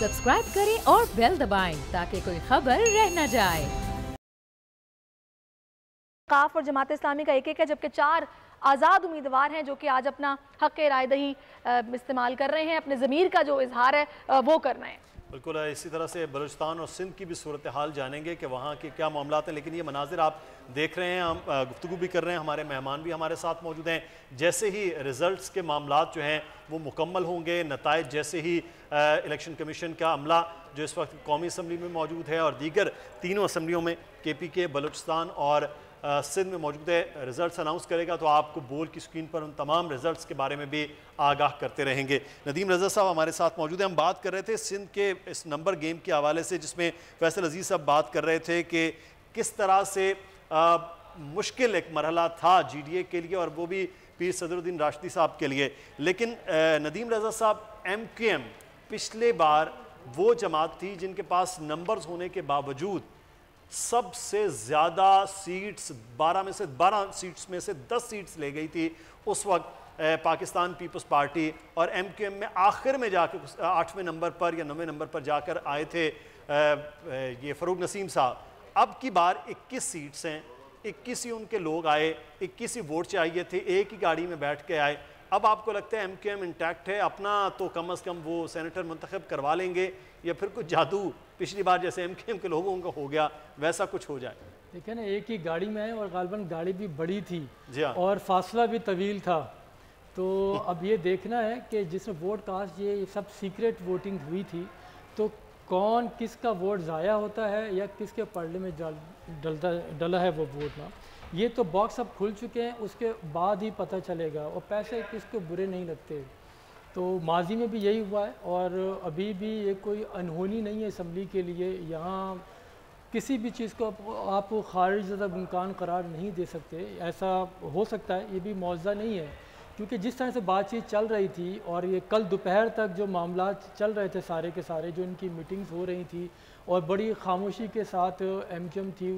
Subscribe करें और bell दबाएं ताकि कोई खबर रह न जाए। काफ और जमात इस्लामी का एक है, जबकि 4 आज़ाद उम्मीदवार हैं जो कि आज अपना हक़ रायदही इस्तेमाल कर रहे हैं, अपने ज़मीर का जो इजहार है वो कर रहे हैं। बिल्कुल, इसी तरह से बलूचिस्तान और सिंध की भी सूरत हाल जानेंगे कि वहाँ के क्या मामला हैं। लेकिन ये मनाजिर आप देख रहे हैं, हम गुफ्तगू भी कर रहे हैं, हमारे मेहमान भी हमारे साथ मौजूद हैं। जैसे ही रिज़ल्ट्स के मामला जो हैं वो मुकम्मल होंगे, नताइज जैसे ही इलेक्शन कमीशन का अमला जो इस वक्त कौमी असम्बली में मौजूद है और दीगर तीनों असम्बलियों में KPK, बलूचिस्तान और सिंध में मौजूद है, रिजल्ट्स अनाउंस करेगा तो आपको बोल की स्क्रीन पर उन तमाम रिजल्ट्स के बारे में भी आगाह करते रहेंगे। नदीम रज़ा साहब हमारे साथ मौजूद हैं। हम बात कर रहे थे सिंध के इस नंबर गेम के हवाले से, जिसमें फैसल अजीज़ साहब बात कर रहे थे कि किस तरह से मुश्किल एक मरहला था GDA के लिए और वो भी पीर सदरुद्दीन राशिदी साहब के लिए। लेकिन नदीम रज़ा साहब, MKM पिछले बार वो जमात थी जिनके पास नंबर्स होने के बावजूद सबसे ज़्यादा सीट्स 12 सीट्स में से 10 सीट्स ले गई थी उस वक्त पाकिस्तान पीपल्स पार्टी, और MKM में आखिर में जाकर 8वें नंबर पर या 9वें नंबर पर जाकर आए थे ये फ़रूक नसीम साहब। अब की बार 21 सीट्स हैं, 21 ही उनके लोग आए, 21 ही वोट चाहिए थे, एक ही गाड़ी में बैठ के आए। अब आपको लगता है MKM इंटैक्ट है, अपना तो कम अज़ कम वो सेनेटर मुंतखब करवा लेंगे, या फिर कुछ जादू पिछली बार जैसे MKM के लोगों का हो गया वैसा कुछ हो जाए? देखिए ना, एक ही गाड़ी में है और गालिबन गाड़ी भी बड़ी थी जी हाँ, और फासला भी तवील था। तो अब ये देखना है कि जिसमें वोट कास्ट ये सब सीक्रेट वोटिंग हुई थी, तो कौन किसका वोट ज़ाया होता है या किसके पड़ले में डला है वो वोट ना, ये तो बॉक्स अब खुल चुके हैं, उसके बाद ही पता चलेगा। और पैसे किसको बुरे नहीं लगते, तो माजी में भी यही हुआ है और अभी भी ये कोई अनहोनी नहीं है असम्बली के लिए। यहाँ किसी भी चीज़ को आप खारिज इम्कान करार नहीं दे सकते, ऐसा हो सकता है, ये भी मौज़ा नहीं है, क्योंकि जिस तरह से बातचीत चल रही थी और ये कल दोपहर तक जो मामला चल रहे थे सारे के सारे, जो इनकी मीटिंग्स हो रही थी और बड़ी खामोशी के साथ MKM थी,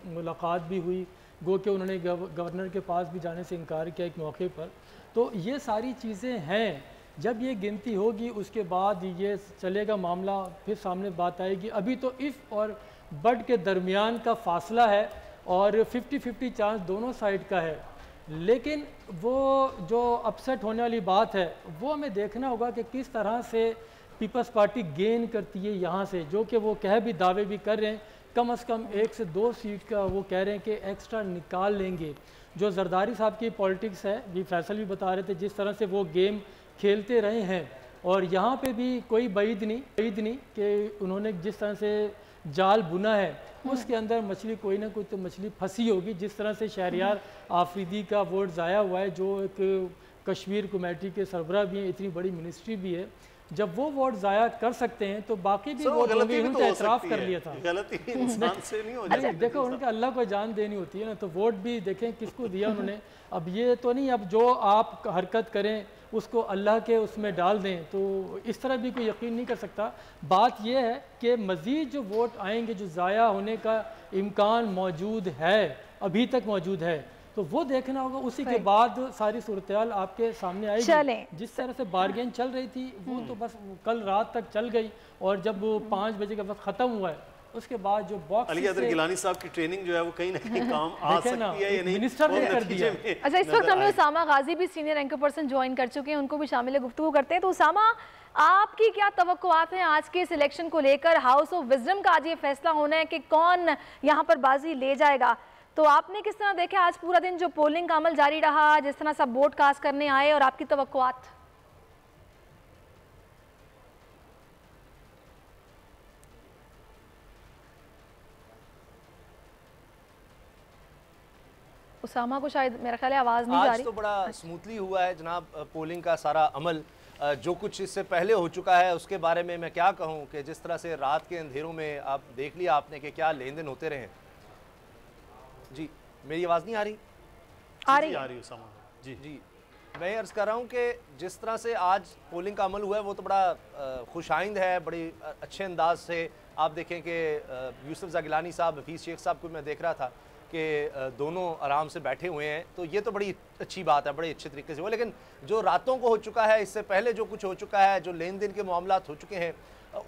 मुलाकात भी हुई, गो कि उन्होंने गवर्नर के पास भी जाने से इनकार किया एक मौके पर। तो ये सारी चीज़ें हैं, जब ये गिनती होगी उसके बाद ये चलेगा मामला, फिर सामने बात आएगी। अभी तो इफ़ और बट के दरमियान का फासला है और 50-50 चांस दोनों साइड का है, लेकिन वो जो अपसेट होने वाली बात है वो हमें देखना होगा कि किस तरह से पीपल्स पार्टी गेन करती है यहाँ से, जो कि वो कह भी दावे भी कर रहे हैं कम से कम 1 से 2 सीट का वो कह रहे हैं कि एक्स्ट्रा निकाल लेंगे। जो जरदारी साहब की पॉलिटिक्स है, भी फैसल भी बता रहे थे, जिस तरह से वो गेम खेलते रहे हैं, और यहाँ पे भी कोई बैद नहीं कि उन्होंने जिस तरह से जाल बुना है उसके अंदर मछली कोई ना कोई तो मछली फंसी होगी। जिस तरह से शहरियार आफरीदी का वोट ज़ाया हुआ है, जो एक कश्मीर कमेटी के सरबराह भी हैं, इतनी बड़ी मिनिस्ट्री भी है, जब वो वोट ज़ाया कर सकते हैं तो बाकी भी वोट उनका एतराफ़ कर लिया था। गलती इंसान से नहीं हो जाती। देखो, उनके अल्लाह को जान देनी होती है ना, तो वोट भी देखें किसको दिया उन्होंने। अब ये तो नहीं अब जो आप हरकत करें उसको अल्लाह के उसमें डाल दें, तो इस तरह भी कोई यकीन नहीं कर सकता। बात यह है कि मज़ीद जो वोट आएंगे, जो ज़ाया होने का इम्कान मौजूद है, अभी तक मौजूद है, तो वो देखना होगा, उसी के बाद सारी सूरत-ए-हाल आपके सामने आएगी। जिस तरह से बारगेन चल रही थी वो तो बस कल रात तक चल गई, और जब 5 बजे का वक्त ख़त्म हुआ है उसके बाद जो बॉक्स अली हैदर गिलानी साहब की ट्रेनिंग जो है वो कहीं ना कहीं काम आ सकती है या नहीं, मिनिस्टर ने कर दिया। अच्छा, इस वक्त हमें उसामा गाजी भी सीनियर एंकर पर्सन ज्वाइन कर चुके हैं, उनको भी शामिल गुफ्तगू करते हैं। तो उसामा, आपकी क्या तवक्कुआत हैं आज के इस इलेक्शन को लेकर? हाउस ऑफ विजडम का आज ये फैसला होना है कि कौन यहाँ पर बाजी ले जाएगा, तो आपने किस तरह देखा आज पूरा दिन जो पोलिंग का अमल जारी रहा, जिस तरह सब वोट कास्ट करने आए, और आपकी तवक्कुआत? उसामा को शायद मेरा ख्याल है आवाज़ नहीं जा रही। आज तो बड़ा स्मूथली हुआ है जनाब पोलिंग का सारा अमल। जो कुछ इससे पहले हो चुका है उसके बारे में मैं क्या कहूँ कि जिस तरह से रात के अंधेरों में आप देख लिया आपने कि क्या लेन देन होते रहे। जी, मेरी आवाज़ नहीं आ रही? आ रही उसामा जी जी, मैं अर्ज़ कर रहा हूँ कि जिस तरह से आज पोलिंग का अमल हुआ है वो तो बड़ा खुशाइंद है, बड़ी अच्छे अंदाज से। आप देखें कि यूसुफ ज़ागिलानी साहब, हफीज़ शेख साहब को मैं देख रहा था कि दोनों आराम से बैठे हुए हैं, तो ये तो बड़ी अच्छी बात है, बड़े अच्छे तरीके से हुआ। लेकिन जो रातों को हो चुका है, इससे पहले जो कुछ हो चुका है, जो लेन देन के मामला हो चुके हैं,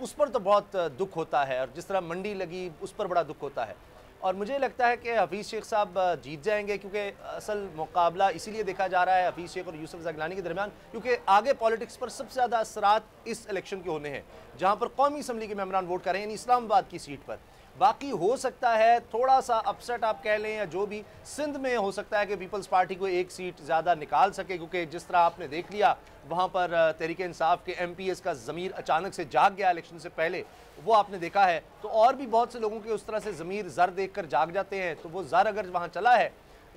उस पर तो बहुत दुख होता है, और जिस तरह मंडी लगी उस पर बड़ा दुख होता है। और मुझे लगता है कि हफीज़ शेख साहब जीत जाएंगे, क्योंकि असल मुकाबला इसीलिए देखा जा रहा है हफीज़ शेख और यूसुफ ज़गिलानी के दरमियान, क्योंकि आगे पॉलिटिक्स पर सबसे ज़्यादा असरात इस इलेक्शन के होने हैं, जहाँ पर कौमी असम्बली के मेंबरान वोट करें, यानी इस्लामाबाद की सीट पर। बाकी हो सकता है थोड़ा सा अपसेट आप कह लें, या जो भी सिंध में हो सकता है कि पीपल्स पार्टी को एक सीट ज़्यादा निकाल सके, क्योंकि जिस तरह आपने देख लिया वहाँ पर तहरीक इंसाफ के MPs का ज़मीर अचानक से जाग गया इलेक्शन से पहले, वो आपने देखा है। तो और भी बहुत से लोगों के उस तरह से ज़मीर ज़र देख कर जाग जाते हैं, तो वो ज़र अगर वहाँ चला है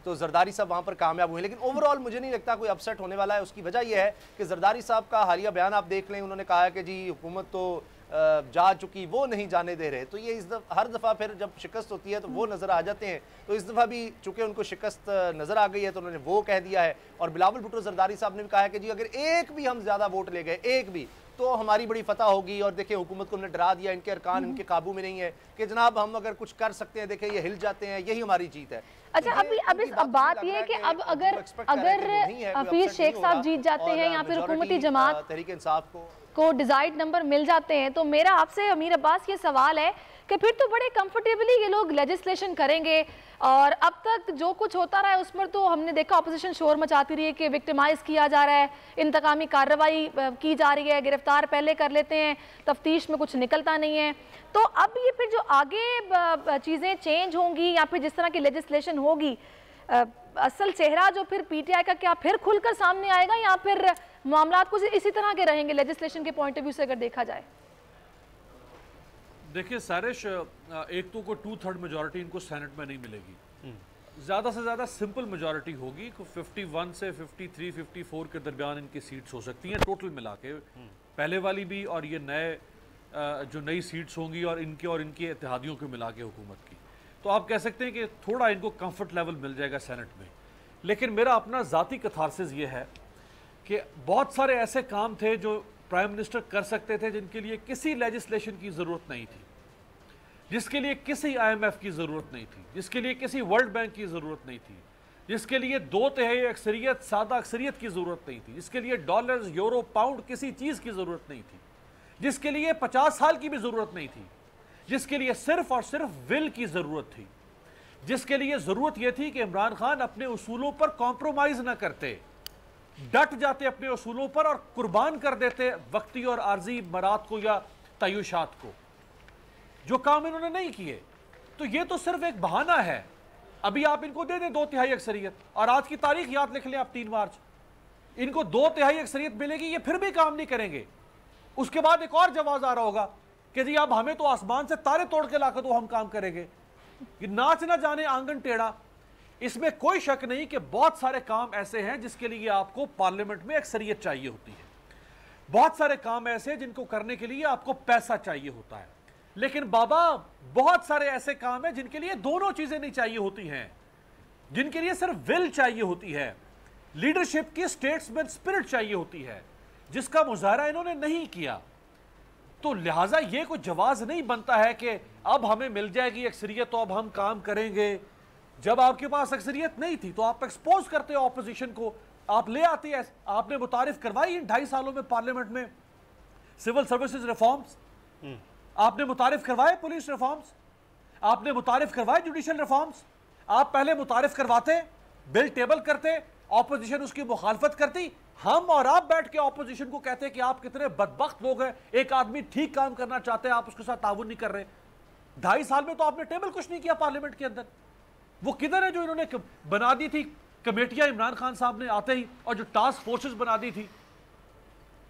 तो जरदारी साहब वहाँ पर कामयाब हुए। लेकिन ओवरऑल मुझे नहीं लगता कोई अपसेट होने वाला है। उसकी वजह यह है कि जरदारी साहब का हालिया बयान आप देख लें, उन्होंने कहा है कि जी हुकूमत तो जा चुकी, वो नहीं जाने दे रहे। तो ये हर दफ़ा फिर जब शिकस्त होती है तो वो नज़र आ जाते हैं। तो इस दफ़ा भी चूँकि उनको शिकस्त नज़र आ गई है तो उन्होंने वो कह दिया है। और बिलावल भुट्टो जरदारी साहब ने भी कहा है कि जी अगर एक भी हम ज़्यादा वोट ले गए, एक भी, तो हमारी बड़ी फतह होगी। और देखिए हुकूमत को हमने डरा दिया, इनके अरकान इनके काबू में नहीं है कि जनाब हम अगर कुछ कर सकते हैं, देखिए ये हिल जाते हैं, यही हमारी जीत है। अच्छा, अब बात यह है कि अब अगर हफीज शेख साहब जीत जाते हैं या फिर हुकूमती जमात तहरीक इंसाफ को डिजाइड नंबर मिल जाते हैं, तो मेरा आपसे अमीर अब्बास ये सवाल है कि फिर तो बड़े कंफर्टेबली ये लोग लेजिस्लेशन करेंगे। और अब तक जो कुछ होता रहा है उस पर तो हमने देखा अपोजिशन शोर मचाती रही है कि विक्टिमाइज किया जा रहा है, इंतकामी कार्रवाई की जा रही है, गिरफ्तार पहले कर लेते हैं, तफ्तीश में कुछ निकलता नहीं है। तो अब ये फिर जो आगे चीज़ें चेंज होंगी या फिर जिस तरह की लेजिस्लेशन होगी, असल चेहरा जो फिर PTI का क्या फिर खुलकर सामने आएगा या फिर मामला कुछ इसी तरह के रहेंगे लेजिस्लेशन के पॉइंट ऑफ व्यू से अगर देखा जाए? देखिए सारिश, एक तो कोई 2/3 मेजॉरिटी इनको सेनेट में नहीं मिलेगी, ज़्यादा से ज़्यादा सिंपल मेजॉरिटी होगी, 51 से 53, 54 के दरमियान इनकी सीट्स हो सकती हैं टोटल मिला के, पहले वाली भी और ये नए जो नई सीट्स होंगी और इनके इत्तेहादियों को मिला के हुकूमत की। तो आप कह सकते हैं कि थोड़ा इनको कंफर्ट लेवल मिल जाएगा सेनेट में। लेकिन मेरा अपना ज़ाती कथारसिस ये है कि बहुत सारे ऐसे काम थे जो प्राइम मिनिस्टर कर सकते थे, जिनके लिए किसी लेजिस्लेशन की ज़रूरत नहीं थी, जिसके लिए किसी IMF की ज़रूरत नहीं थी, जिसके लिए किसी वर्ल्ड बैंक की ज़रूरत नहीं थी, जिसके लिए 2/3 अक्सरियत सादा अक्सरियत की ज़रूरत नहीं थी, जिसके लिए डॉलर्स यूरो पाउंड किसी चीज़ की ज़रूरत नहीं थी, जिसके लिए 50 साल की भी ज़रूरत नहीं थी, जिसके लिए सिर्फ और सिर्फ विल की ज़रूरत थी, जिसके लिए ज़रूरत यह थी कि इमरान खान अपने उसूलों पर कॉम्प्रोमाइज़ ना करते, डट जाते अपने उसूलों पर और कुर्बान कर देते वक्ती और आर्जी मरात को या तय्युशात को, जो काम इन्होंने नहीं किए। तो ये तो सिर्फ एक बहाना है। अभी आप इनको दे दें 2/3 अक्सरियत, और आज की तारीख याद लिख लें आप, 3 मार्च, इनको 2/3 अक्सरियत मिलेगी, ये फिर भी काम नहीं करेंगे। उसके बाद एक और जवाब आ रहा होगा कि जी अब हमें तो आसमान से तारे तोड़ के लाकर तो हम काम करेंगे। ये नाच ना जाने आंगन टेढ़ा। इसमें कोई शक नहीं कि बहुत सारे काम ऐसे हैं जिसके लिए आपको पार्लियामेंट में अक्सरियत चाहिए होती है, बहुत सारे काम ऐसे हैं जिनको करने के लिए आपको पैसा चाहिए होता है। लेकिन बाबा बहुत सारे ऐसे काम हैं जिनके लिए दोनों चीजें नहीं चाहिए होती हैं, जिनके लिए सिर्फ विल चाहिए होती है, लीडरशिप की स्टेट्समैन स्पिरिट चाहिए होती है, जिसका मुजाहरा इन्होंने नहीं किया। तो लिहाजा ये कोई जवाब नहीं बनता है कि अब हमें मिल जाएगी अक्सरियत तो अब हम काम करेंगे। जब आपके पास अक्सरियत नहीं थी तो आप एक्सपोज करते हो ऑपोजिशन को, आप ले आते हैं। आपने मुतारिफ करवाई इन 2.5 सालों में पार्लियामेंट में सिविल सर्विसेज रिफॉर्म्स, आपने मुतारिफ करवाए पुलिस रिफॉर्म्स, आपने मुतारिफ करवाए जुडिशल रिफॉर्म्स। आप पहले मुतारिफ करवाते, बिल टेबल करते, ऑपोजिशन उसकी मुखालफत करती, हम और आप बैठ के ऑपोजिशन को कहते कि आप कितने बदबख्त लोग हैं, एक आदमी ठीक काम करना चाहते हैं, आप उसके साथ ताउन नहीं कर रहे। 2.5 साल में तो आपने टेबल कुछ नहीं किया पार्लियामेंट के अंदर। वो किधर है जो इन्होंने बना दी थी कमेटियां इमरान खान साहब ने आते ही, और जो टास्क फोर्सेस बना दी थी,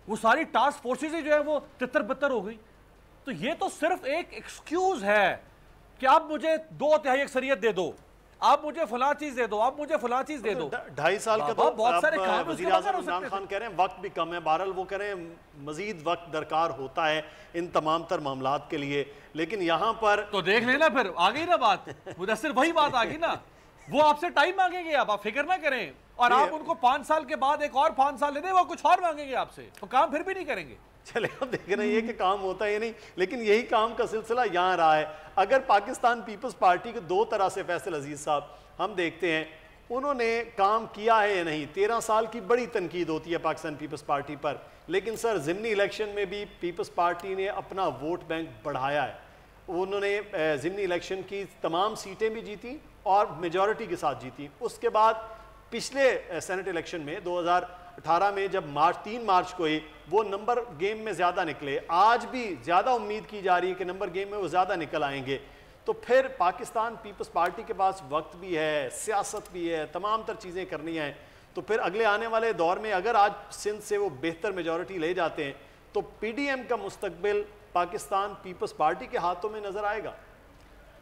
वो सारी टास्क फोर्सेस ही जो है वो तितर बितर हो गई। तो ये तो सिर्फ एक एक्सक्यूज है कि आप मुझे 2/3 अक्सरियत दे दो, आप मुझे फलां चीज दे दो, आप मुझे फलां चीज दे दो। 2.5 साल का तो बहुत सारे काम वज़ीर आज़म इमरान खान कह रहे हैं वक्त भी कम है। बहरहाल वो कह रहे हैं मजीद वक्त दरकार होता है इन तमाम तर मामलात के लिए। लेकिन यहाँ पर तो देख लेना, फिर आ गई ना बात, मुदस्सिर वही बात आ गई ना, वो आपसे टाइम मांगेंगे, आप फिक्र ना करें, और आप उनको 5 साल के बाद एक और 5 साल दे दें, वो कुछ और मांगेंगे आपसे, तो काम फिर भी नहीं करेंगे। चले अब देख रहे हैं कि काम होता है नहीं, लेकिन यही काम का सिलसिला यहाँ रहा है। अगर पाकिस्तान पीपल्स पार्टी के 2 तरह से फैसल अजीज साहब हम देखते हैं उन्होंने काम किया है या नहीं। 13 साल की बड़ी तनकीद होती है पाकिस्तान पीपल्स पार्टी पर, लेकिन सर ज़िमनी इलेक्शन में भी पीपल्स पार्टी ने अपना वोट बैंक बढ़ाया है। उन्होंने ज़िमनी इलेक्शन की तमाम सीटें भी जीती और मेजॉरिटी के साथ जीती। उसके बाद पिछले सेनेट इलेक्शन में 2018 में जब 3 मार्च को ही वो नंबर गेम में ज़्यादा निकले, आज भी ज़्यादा उम्मीद की जा रही है कि नंबर गेम में वो ज़्यादा निकल आएंगे। तो फिर पाकिस्तान पीपल्स पार्टी के पास वक्त भी है, सियासत भी है, तमाम तर चीज़ें करनी हैं। तो फिर अगले आने वाले दौर में अगर आज सिंध से वो बेहतर मेजॉरिटी ले जाते हैं तो PDM का मुस्तकबिल पाकिस्तान पीपल्स पार्टी के हाथों में नज़र आएगा।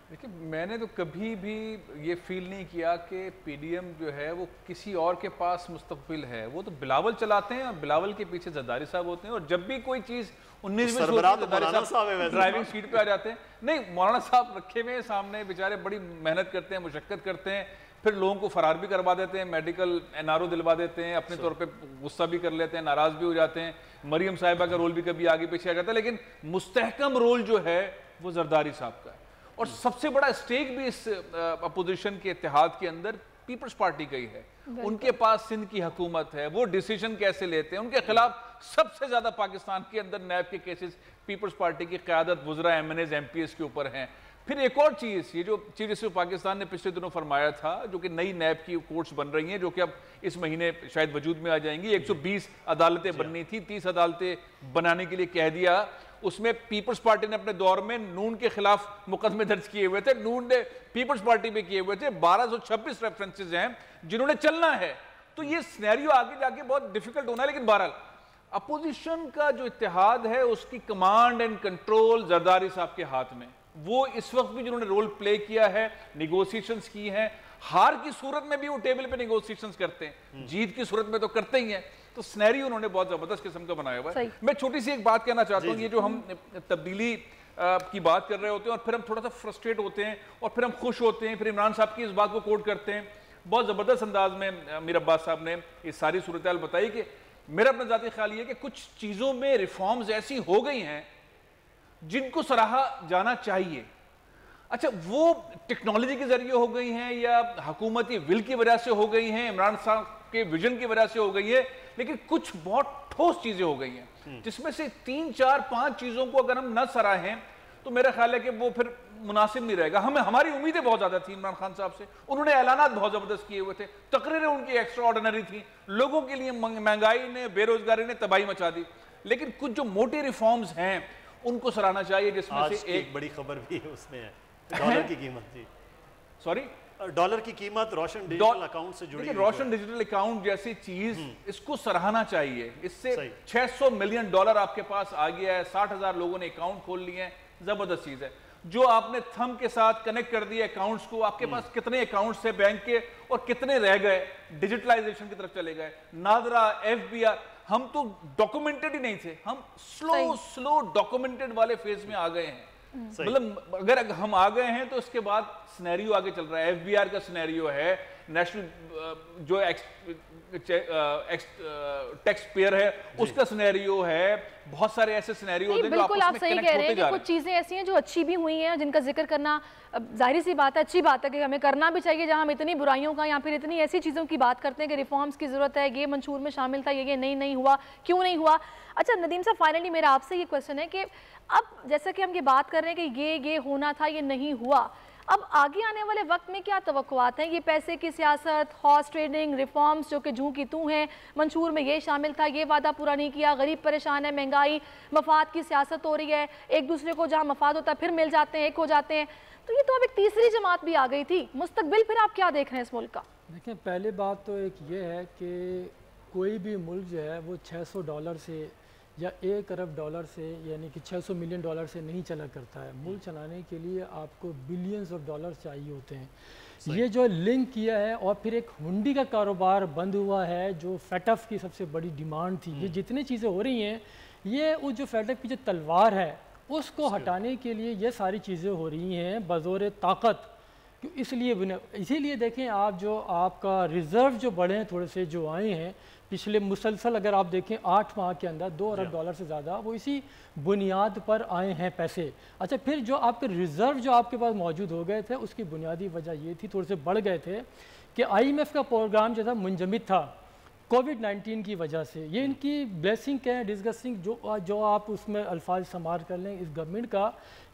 देखिए, मैंने तो कभी भी ये फील नहीं किया कि PDM जो है वो किसी और के पास मुस्तकबिल है। वो तो बिलावल चलाते हैं और बिलावल के पीछे जरदारी साहब होते हैं, और जब भी कोई चीज़ 19 में ड्राइविंग सीट पे आ जाते हैं। नहीं, मौलाना साहब रखे हुए हैं सामने, बेचारे बड़ी मेहनत करते हैं, मुशक्कत करते हैं, फिर लोगों को फरार भी करवा देते हैं, मेडिकल NRO दिलवा देते हैं, अपने तौर पे गुस्सा भी कर लेते हैं, नाराज़ भी हो जाते हैं। मरियम साहिबा का रोल भी कभी आगे पीछे आ जाता है, लेकिन मुस्तहकम रोल जो है वो जरदारी साहब का है। और सबसे बड़ा स्टेक भी इस अपोजिशन के इत्तेहाद के अंदर पीपल्स पार्टी का ही है। उनके पास सिंध की हुकूमत है, वो डिसीजन कैसे लेते हैं। उनके खिलाफ सबसे ज्यादा पाकिस्तान के अंदर नैब के केसेस पीपल्स पार्टी की क़यादत वुज़रा MNAs MPs के ऊपर हैं। फिर एक और चीज़, ये जो चीज़ जिसको पाकिस्तान ने पिछले दिनों फरमाया था, जो कि नई नैब की कोर्ट्स बन रही हैं, जो कि अब इस महीने शायद वजूद में आ जाएंगी। 120 अदालतें बननी थी, 30 अदालतें बनाने के लिए कह दिया। उसमें पीपल्स पार्टी ने अपने दौर में नून के खिलाफ मुकदमे दर्ज किए हुए थे, नून ने पीपल्स पार्टी पे किए हुए थे। 1226 रेफरेंसेज हैं जिन्होंने चलना है। तो ये सिनेरियो आगे जाके बहुत डिफिकल्ट होना है। लेकिन बहरहाल अपोजिशन का जो इत्तेहाद है उसकी कमांड एंड कंट्रोल जरदारी साहब के हाथ में। वो इस वक्त भी जिन्होंने रोल प्ले किया है, निगोशिएशंस की हैं, हार की सूरत में भी वो टेबल पे निगोशिएशंस करते हैं, जीत की सूरत में तो करते ही हैं। तो सिनेरियो उन्होंने बहुत जबरदस्त किस्म का बनाया हुआ है। मैं छोटी सी एक बात कहना चाहता हूँ, ये जो हम तब्दीली की बात कर रहे होते हैं और फिर हम थोड़ा सा फ्रस्ट्रेट होते हैं और फिर हम खुश होते हैं, फिर इमरान साहब की इस बात को कोट करते हैं। बहुत ज़बरदस्त अंदाज में मीर अब्बास साहब ने ये सारी सूरत हाल बताई कि मेरा अपना ज़ाती ख्याल ये है कि कुछ चीज़ों में रिफॉर्म्स ऐसी हो गई हैं जिनको सराहा जाना चाहिए। अच्छा, वो टेक्नोलॉजी के जरिए हो गई हैं या हुकूमती विल की वजह से हो गई हैं, इमरान साहब के विजन की वजह से हो गई है, लेकिन कुछ बहुत ठोस चीजें हो गई हैं, जिसमें से 3, 4, 5 चीजों को अगर हम न सराहें तो मेरा ख्याल है कि वो फिर मुनासिब नहीं रहेगा। हमारी उम्मीदें बहुत ज्यादा थी इमरान खान साहब से, उन्होंने ऐलानात बहुत जबरदस्त किए हुए थे, तकरीरें उनकी एक्स्ट्रा ऑर्डिनरी थी, लोगों के लिए महंगाई ने, बेरोजगारी ने तबाही मचा दी। लेकिन कुछ जो मोटी रिफॉर्म्स हैं उनको सराहना चाहिए, जिसमें से एक बड़ी खबर भी उसमें है, डॉलर की कीमत। जी सॉरी, डॉलर की कीमत रोशन डिजिटल अकाउंट से जुड़ी है। रोशन डिजिटल अकाउंट जैसी चीज, इसको सराहना चाहिए। इससे $600 मिलियन आपके पास आ गया है, 60,000 लोगों ने अकाउंट खोल लिए हैं, जबरदस्त चीज है। जो आपने थंब के साथ कनेक्ट कर दिए अकाउंट्स को, आपके पास कितने अकाउंट्स थे बैंक के और कितने रह गए, डिजिटलाइजेशन की तरफ चले गए। नादरा, FBR, हम तो डॉक्यूमेंटेड ही नहीं थे, हम स्लो डॉक्यूमेंटेड वाले फेज में आ गए हैं। मतलब अगर हम आ गए हैं तो उसके बाद सिनेरियो आगे चल रहा है। FBR का सिनेरियो है, नेशनल जो टैक्स पेयर है उसका सिनेरियो है, बहुत सारे ऐसे सिनेरियो होते हैं जो बिल्कुल आप सही कह रहे हैं कि कुछ चीजें ऐसी हैं जो अच्छी भी हुई हैं जिनका जिक्र करना जाहिर सी बात है, अच्छी बात है कि हमें करना भी चाहिए। जहां हम इतनी बुराइयों का या फिर इतनी ऐसी चीज़ों की बात करते हैं कि रिफॉर्म्स की ज़रूरत है, ये मंशूर में शामिल था, ये नहीं हुआ, क्यों नहीं हुआ। अच्छा नदीम साहब, फाइनली मेरा आपसे ये क्वेश्चन है कि अब जैसा कि हम ये बात कर रहे हैं कि ये होना था, ये नहीं हुआ, अब आगे आने वाले वक्त में क्या तवक्कुआत हैं? ये पैसे की सियासत, हॉर्स ट्रेडिंग, रिफॉर्म्स जो कि जूं की तू हैं, मंशूर में ये शामिल था, ये वादा पूरा नहीं किया, गरीब परेशान है, महंगाई, मफाद की सियासत हो रही है, एक दूसरे को जहाँ मफाद होता है फिर मिल जाते हैं, एक हो जाते हैं, तो ये तो अब एक तीसरी जमात भी आ गई थी। मुस्तकबिल फिर आप क्या देख रहे हैं इस मुल्क का? देखिए, पहले बात तो एक ये है कि कोई भी मुल्क जो है वो $600 से या $1 अरब से, यानी कि $600 मिलियन से नहीं चला करता है। मुल्क चलाने के लिए आपको बिलियंस ऑफ डॉलर्स चाहिए होते हैं। ये जो लिंक किया है और फिर एक हुंडी का कारोबार बंद हुआ है जो फेटफ की सबसे बड़ी डिमांड थी। ये जितनी चीज़ें हो रही हैं, ये उस जो फेटफ की जो तलवार है उसको हटाने के लिए ये सारी चीज़ें हो रही हैं बज़ोर ताकत। इसीलिए देखें आप, जो आपका रिज़र्व जो बढ़े हैं थोड़े से जो आए हैं पिछले मुसलसल, अगर आप देखें 8 माह के अंदर $2 अरब से ज़्यादा वो इसी बुनियाद पर आए हैं पैसे। अच्छा, फिर जो आपके रिज़र्व जो आपके पास मौजूद हो गए थे उसकी बुनियादी वजह ये थी, थोड़े से बढ़ गए थे कि IMF का प्रोग्राम जो था मुंजमद था कोविड-19 की वजह से। ये इनकी ब्लेसिंग क्या है, डिस्गस्टिंग जो आप उसमें अल्फाज इस्तेमाल कर लें इस गवर्नमेंट का,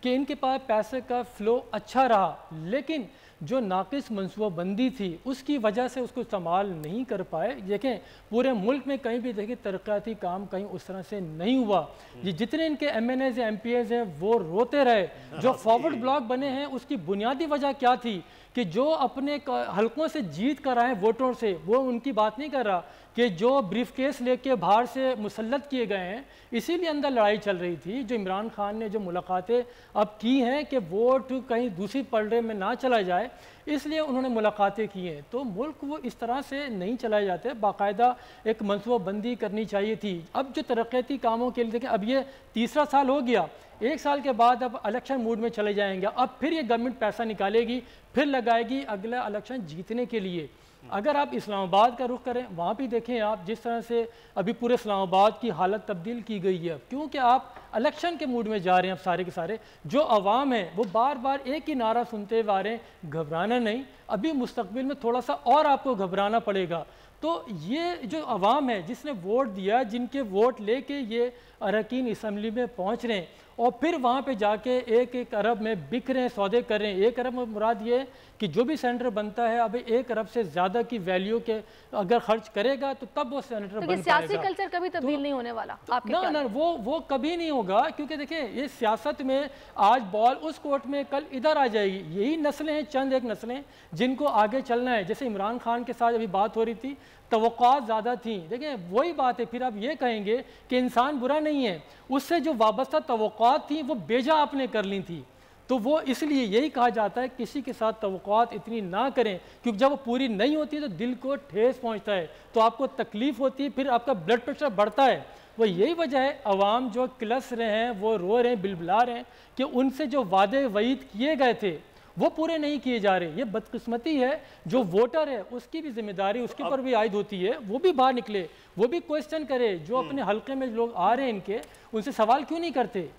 कि इनके पास पैसे का फ़्लो अच्छा रहा, लेकिन जो नाकिस मनसूबाबंदी थी उसकी वजह से उसको इस्तेमाल नहीं कर पाए। देखें पूरे मुल्क में कहीं भी देखिए तरक्याती काम कहीं उस तरह से नहीं हुआ। ये जितने इनके MNAs हैं MPAs हैं वो रोते रहे। जो फॉरवर्ड ब्लॉक बने हैं उसकी बुनियादी वजह क्या थी कि जो अपने हलकों से जीत कर आए वोटरों से, वो उनकी बात नहीं कर रहा कि जो ब्रीफ केस लेके बाहर से मुसल्लत किए गए हैं, इसीलिए अंदर लड़ाई चल रही थी। जो इमरान खान ने जो मुलाकातें अब की हैं कि वोट कहीं दूसरी पलड़े में ना चला जाए, इसलिए उन्होंने मुलाकातें की हैं। तो मुल्क वो इस तरह से नहीं चलाए जाते, बाकायदा एक मनसूबाबंदी करनी चाहिए थी। अब जो तरक्याती कामों के लिए देखें, अब ये तीसरा साल हो गया, 1 साल के बाद अब इलेक्शन मूड में चले जाएंगे। अब फिर ये गवर्नमेंट पैसा निकालेगी, फिर लगाएगी अगला इलेक्शन जीतने के लिए। अगर आप इस्लामाबाद का रुख करें, वहाँ भी देखें आप जिस तरह से अभी पूरे इस्लामाबाद की हालत तब्दील की गई है, क्योंकि आप इलेक्शन के मूड में जा रहे हैं। अब सारे के सारे जो अवाम है वो बार बार एक ही नारा सुनते हुए आ रहे हैं, घबराना नहीं, अभी मुस्तकबिल में थोड़ा सा और आपको घबराना पड़ेगा। तो ये जो अवाम है जिसने वोट दिया, जिनके वोट लेके ये अरकान असम्बली में पहुँच रहे हैं और फिर वहाँ पे जाके 1-1 अरब में बिक रहे हैं, सौदे कर रहे हैं। 1 अरब में मुराद ये कि जो भी सेनेटर बनता है अब 1 अरब से ज़्यादा की वैल्यू के अगर खर्च करेगा तो तब वो सेनेटर बन पाएगा। सियासी कल्चर कभी तब्दील नहीं होने वाला आपके ना ना, वो कभी नहीं होगा, क्योंकि देखिए ये सियासत में आज बॉल उस कोर्ट में कल इधर आ जाएगी। यही नस्लें हैं, चंद एक नस्लें जिनको आगे चलना है। जैसे इमरान खान के साथ अभी बात हो रही थी, तवक्कुआत ज़्यादा थी। देखिए वही बात है, फिर आप ये कहेंगे कि इंसान बुरा नहीं है, उससे जो वाबस्ता तवक्कुआत थी वो बेजा आपने कर ली थी। तो वो इसलिए यही कहा जाता है किसी के साथ तवक्कुआत इतनी ना करें, क्योंकि जब वो पूरी नहीं होती तो दिल को ठेस पहुंचता है, तो आपको तकलीफ होती है, फिर आपका ब्लड प्रेशर बढ़ता है। वो यही वजह है अवाम जो किलस रहे हैं, वो रो रहे हैं, बिलबिला रहे हैं कि उनसे जो वादे वईद किए गए थे वो पूरे नहीं किए जा रहे। ये बदकिस्मती है, जो वोटर है उसकी भी जिम्मेदारी उसके ऊपर भी आयद होती है, वो भी बाहर निकले, वो भी क्वेश्चन करे। जो अपने हल्के में लोग आ रहे हैं इनके, उनसे सवाल क्यों नहीं करते?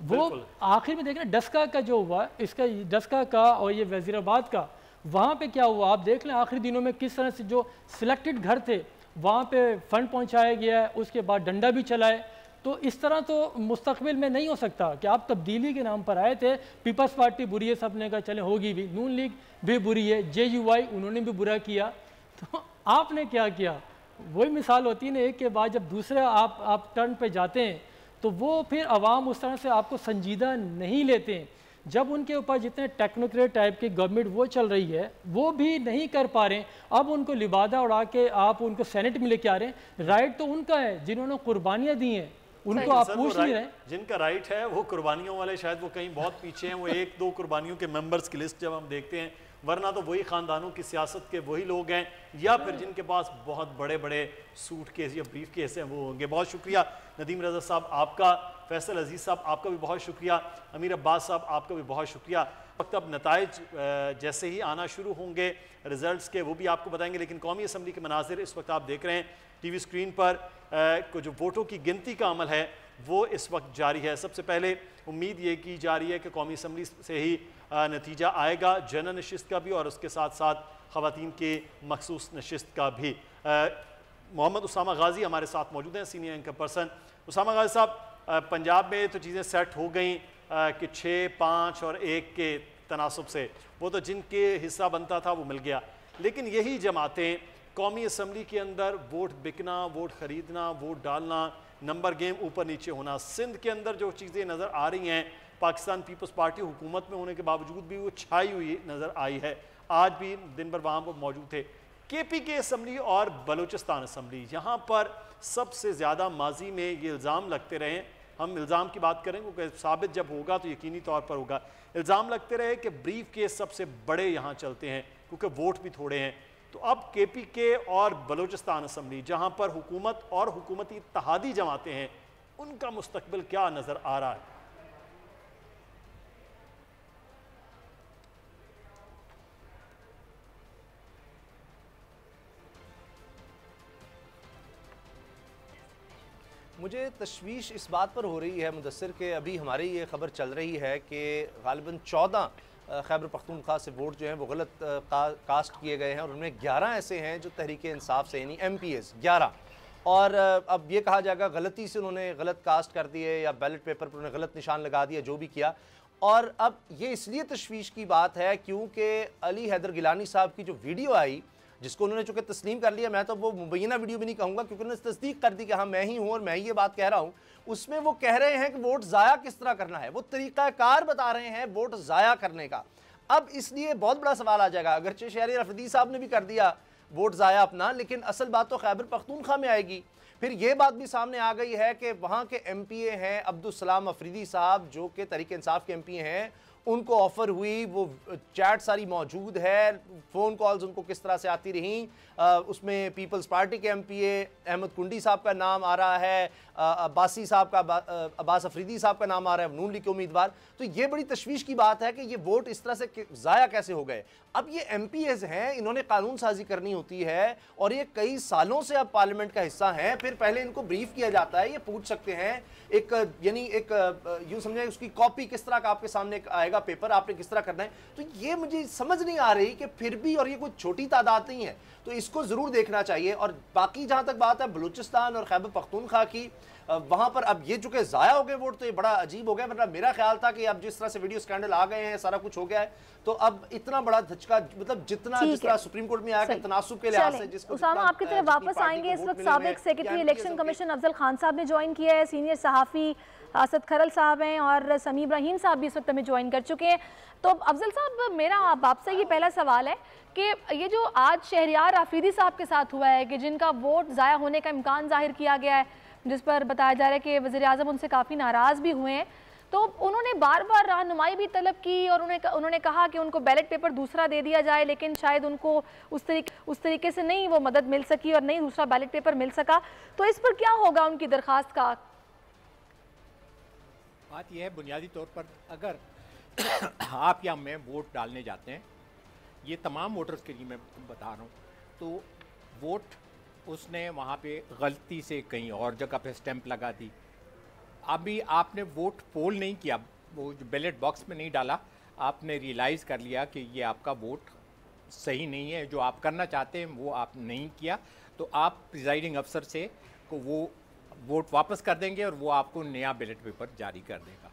वो आखिर में देख रहे डस्का का जो हुआ, इसका डस्का का और ये वजीराबाद का, वहाँ पे क्या हुआ आप देख लें। आखिरी दिनों में किस तरह से जो सिलेक्टेड घर थे वहाँ पे फंड पहुँचाया गया है, उसके बाद डंडा भी चलाए। तो इस तरह तो मुस्तकबिल में नहीं हो सकता कि आप तब्दीली के नाम पर आए थे। पीपल्स पार्टी बुरी है, सब ने कहा चले होगी भी, नून लीग भी बुरी है, JUI उन्होंने भी बुरा किया, तो आपने क्या किया? वही मिसाल होती है ना, एक के बाद जब दूसरे आप टर्न पे जाते हैं तो वो फिर अवाम उस तरह से आपको संजीदा नहीं लेते हैं। जब उनके ऊपर जितने टेक्नोक्रेट टाइप की गवर्नमेंट वो चल रही है वो भी नहीं कर पा रहे, अब उनको लिबादा उड़ा के आप उनको सेनेट में लेके आ रहे हैं। राइट तो उनका है जिन्होंने कुर्बानियाँ दी हैं, उनको आप पूछ नहीं रहे। जिनका राइट है वो कुर्बानियों वाले शायद वो कहीं बहुत पीछे हैं, वो 1-2 कुर्बानियों के मेंबर्स की लिस्ट जब हम देखते हैं, वरना तो वही खानदानों की सियासत के वही लोग हैं, या फिर जिनके पास बहुत बड़े बड़े सूट केस या ब्रीफ केस हैं वो होंगे। बहुत शुक्रिया नदीम रज़ा साहब आपका, फैसल अजीज़ साहब आपका भी बहुत शुक्रिया, अमीर अब्बास साहब आपका भी बहुत शुक्रिया। वक्त अब नताइज जैसे ही आना शुरू होंगे रिजल्ट्स के, वो भी आपको बताएंगे। लेकिन कौमी असम्बली के मनाजिर इस वक्त आप देख रहे हैं TV स्क्रीन पर, जो वोटों की गिनती का अमल है वो इस वक्त जारी है। सबसे पहले उम्मीद ये की जा रही है कि कौमी असम्बली से ही नतीजा आएगा, जनरल नशिस्त का भी और उसके साथ साथ ख़वातीन के मखसूस नशिस्त का भी। मोहम्मद उसामा गाजी हमारे साथ मौजूद हैं, सीनियर एंकर पर्सन। उसामा गाजी साहब, पंजाब में तो चीज़ें सेट हो गई कि 6, 5 और 1 के तनासब से, वो तो जिनके हिस्सा बनता था वो मिल गया, लेकिन यही जमातें कौमी असम्बली के अंदर वोट बिकना, वोट ख़रीदना, वोट डालना, नंबर गेम ऊपर नीचे होना, सिंध के अंदर जो चीज़ें नज़र आ रही हैं, पाकिस्तान पीपल्स पार्टी हुकूमत में होने के बावजूद भी वो छाई हुई नज़र आई है। आज भी दिन भर वहाँ पर मौजूद थे। KPK असम्बली और बलूचिस्तान असम्बली, यहाँ पर सबसे ज़्यादा माजी में ये इल्ज़ाम लगते रहे, हम इल्ज़ाम की बात करें क्योंकि साबित जब होगा तो यकीनी तौर पर होगा, इल्ज़ाम लगते रहे कि ब्रीफ केस सबसे बड़े यहाँ चलते हैं क्योंकि वोट भी थोड़े हैं। तो अब KPK और बलूचिस्तान असम्बली, जहाँ पर हुकूमत और हुकूमती इत्तेहादी जमातें हैं, उनका मुस्तकबिल क्या नज़र आ रहा है? मुझे तशवीश इस बात पर हो रही है मुदस्सिर के, अभी हमारी ये खबर चल रही है कि गालिबन 14 खैबर पख्तूनख्वा से वोट जो हैं वो गलत कास्ट किए गए हैं और उनमें 11 ऐसे हैं जो तहरीक इंसाफ से यानी MPs 11, और अब ये कहा जाएगा गलती से उन्होंने गलत कास्ट कर दिए या बैलेट पेपर पर उन्हें गलत निशान लगा दिया, जो भी किया। और अब ये इसलिए तशवीश की बात है क्योंकि अली हैदर गिलानी साहब की जो वीडियो आई, जिसको उन्होंने चूँकि तस्लीम कर लिया, मैं तो वो मुबैना वीडियो भी नहीं कहूँगा क्योंकि उन्होंने तस्दीक कर दी कि हाँ मैं ही हूँ और मैं ये बात कह रहा हूँ, उसमें वो कह रहे हैं कि वोट ज़ाया किस तरह करना है, वो तरीक़ाकार बता रहे हैं वोट ज़ाया करने का। अब इसलिए बहुत बड़ा सवाल आ जाएगा, अगरचे शहरी रफीदी साहब ने भी कर दिया वोट ज़ाया अपना, लेकिन असल बात तो खैबर पख्तूनख्वा में आएगी। फिर ये बात भी सामने आ गई है कि वहाँ के MPA हैं अब्दुल सलाम अफरीदी साहब, जो कि तहरीक इंसाफ के MPA हैं, उनको ऑफ़र हुई, वो चैट सारी मौजूद है, फ़ोन कॉल्स उनको किस तरह से आती रहीं, उसमें पीपल्स पार्टी के MPA अहमद कुंडी साहब का नाम आ रहा है, अब्बासी साहब का, अब्बास अफरीदी साहब का नाम आ रहा है, नून लीग के उम्मीदवार। तो ये बड़ी तशवीश की बात है कि ये वोट इस तरह से ज़ाया कैसे हो गए। अब ये MPAs हैं, इन्होंने कानून साजी करनी होती है और ये कई सालों से अब पार्लियामेंट का हिस्सा हैं, फिर पहले इनको ब्रीफ किया जाता है, ये पूछ सकते हैं एक यानी एक यूँ समझे उसकी कॉपी किस तरह का आपके सामने आएगा पेपर, आपने किस तरह करना है। तो ये मुझे समझ नहीं आ रही कि फिर भी, और ये कोई छोटी तादाद नहीं है, तो इसको ज़रूर देखना चाहिए। और बाकी जहाँ तक बात है बलूचिस्तान और खैबर पख्तूनख्वा की, वहाँ पर अब ये चूँकि ज़ाया हो गए वोट, तो ये बड़ा अजीब हो गया। मतलब मेरा ख्याल था कि अब जिस तरह से वीडियो स्कैंडल आ गए हैं, सारा कुछ हो गया है, तो अब इतना बड़ा धचका, मतलब जितना जिस तरह सुप्रीम कोर्ट में आया कि तनासुब के लिहाज से, जिसको उसामा आपकी तरफ वापस आएंगे। इस वक्त साबिक secretary election commission Afzal Khan साहब ने ज्वाइन किया है, सीनियर सहाफ़ी असद खरल साहब हैं और समी इब्राहिम साहब भी इस वक्त हमें ज्वाइन कर चुके हैं। तो अफजल साहब, मेरा आपसे ये पहला सवाल है कि ये जो आज शहरियार आफरीदी साहब के साथ हुआ है कि जिनका वोट ज़ाया होने का इम्कान जाहिर किया गया है, जिस पर बताया जा रहा है कि वज़ीर आज़म उनसे काफ़ी नाराज़ भी हुए हैं, तो उन्होंने बार बार रहनुमाई भी तलब की और उन्होंने कहा कि उनको बैलेट पेपर दूसरा दे दिया जाए, लेकिन शायद उनको उस तरीके से नहीं वो मदद मिल सकी और नहीं दूसरा बैलेट पेपर मिल सका। तो इस पर क्या होगा उनकी दरख्वास्त का? बात यह है बुनियादी तौर पर, अगर आप या मैं वोट डालने जाते हैं, ये तमाम वोटर्स के लिए मैं बता रहा हूँ, तो वोट उसने वहाँ पे गलती से कहीं और जगह पे स्टैंप लगा दी, अभी आपने वोट पोल नहीं किया, वो जो बैलेट बॉक्स में नहीं डाला, आपने रियलाइज़ कर लिया कि ये आपका वोट सही नहीं है, जो आप करना चाहते हैं वो आप नहीं किया, तो आप प्रिजाइडिंग अफसर से को वो वोट वापस कर देंगे और वो आपको नया बैलेट पेपर जारी कर देगा।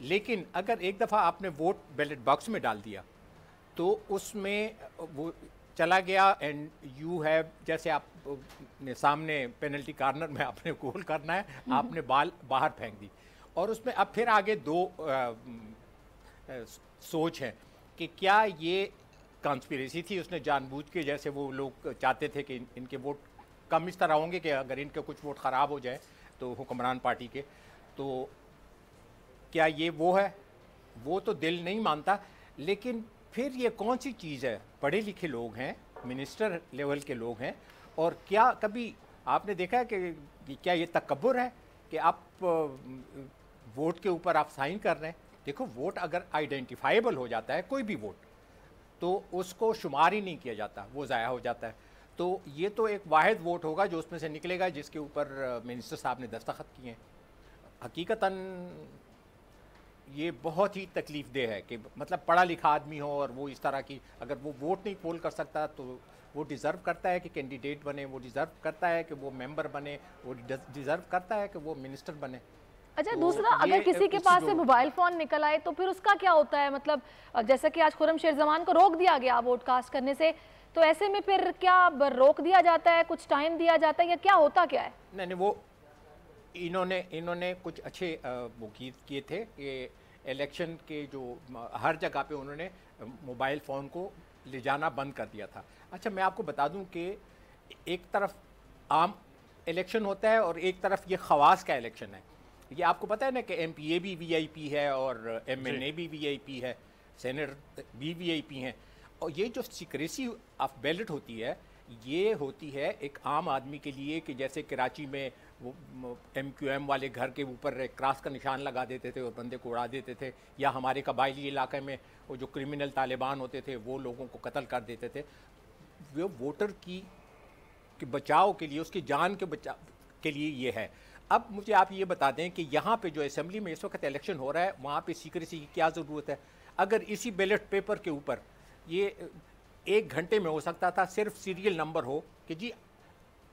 लेकिन अगर एक दफ़ा आपने वोट बैलेट बॉक्स में डाल दिया तो उसमें वो चला गया एंड यू हैव, जैसे आप सामने पेनल्टी कॉर्नर में आपने गोल करना है, आपने बाल बाहर फेंक दी, और उसमें अब फिर आगे दो सोच है कि क्या ये कॉन्स्पिरेसी थी, उसने जानबूझ के, जैसे वो लोग चाहते थे कि इनके वोट कम इस तरह होंगे कि अगर इनके कुछ वोट ख़राब हो जाए तो हुक्मरान पार्टी के, तो क्या ये वो है? वो तो दिल नहीं मानता। लेकिन फिर ये कौन सी चीज़ है? पढ़े लिखे लोग हैं, मिनिस्टर लेवल के लोग हैं, और क्या कभी आपने देखा है कि क्या ये तकब्बुर है कि आप वोट के ऊपर आप साइन कर रहे हैं? देखो, वोट अगर आइडेंटिफाइबल हो जाता है, कोई भी वोट, तो उसको शुमार ही नहीं किया जाता, वो ज़ाया हो जाता है। तो ये तो एक वाहिद वोट होगा जो उसमें से निकलेगा जिसके ऊपर मिनिस्टर साहब ने दस्तखत किए हैं। हकीकतन ये बहुत ही तकलीफ़देह है कि मतलब पढ़ा लिखा आदमी हो और वो इस तरह की, अगर वो वोट नहीं पोल कर सकता तो वो डिज़र्व करता है कि कैंडिडेट बने, वो डिज़र्व करता है कि वो मेंबर बने, वो डिज़र्व करता है कि वो मिनिस्टर बने। अच्छा, तो दूसरा, अगर किसी के पास से मोबाइल फ़ोन निकल आए तो फिर उसका क्या होता है? मतलब जैसे कि आज खुर्रम शेर ज़मान को रोक दिया गया वोट कास्ट करने से, तो ऐसे में फिर क्या रोक दिया जाता है, कुछ टाइम दिया जाता है, या क्या होता क्या है? नहीं, वो इन्होंने कुछ अच्छे वो किए थे कि इलेक्शन के जो हर जगह पे उन्होंने मोबाइल फ़ोन को ले जाना बंद कर दिया था। अच्छा, मैं आपको बता दूं कि एक तरफ आम इलेक्शन होता है और एक तरफ ये खवास का इलेक्शन है। ये आपको पता है ना कि MPA भी VIP है और MNA भी VIP है, सेनेटर भी VIP हैं, और ये जो सीक्रेसी ऑफ बैलेट होती है, ये होती है एक आम आदमी के लिए कि जैसे कराची में वो MQM वाले घर के ऊपर एक क्रॉस का निशान लगा देते थे और बंदे को उड़ा देते थे, या हमारे कबायली इलाके में वो जो क्रिमिनल तालिबान होते थे वो लोगों को कत्ल कर देते थे। वो वोटर की बचाव के लिए, उसकी जान के बचाव के लिए ये है। अब मुझे आप ये बता दें कि यहाँ पे जो असेंबली में इस वक्त इलेक्शन हो रहा है वहाँ पे सीक्रेसी की क्या ज़रूरत है? अगर इसी बैलेट पेपर के ऊपर ये 1 घंटे में हो सकता था, सिर्फ सीरियल नंबर हो कि जी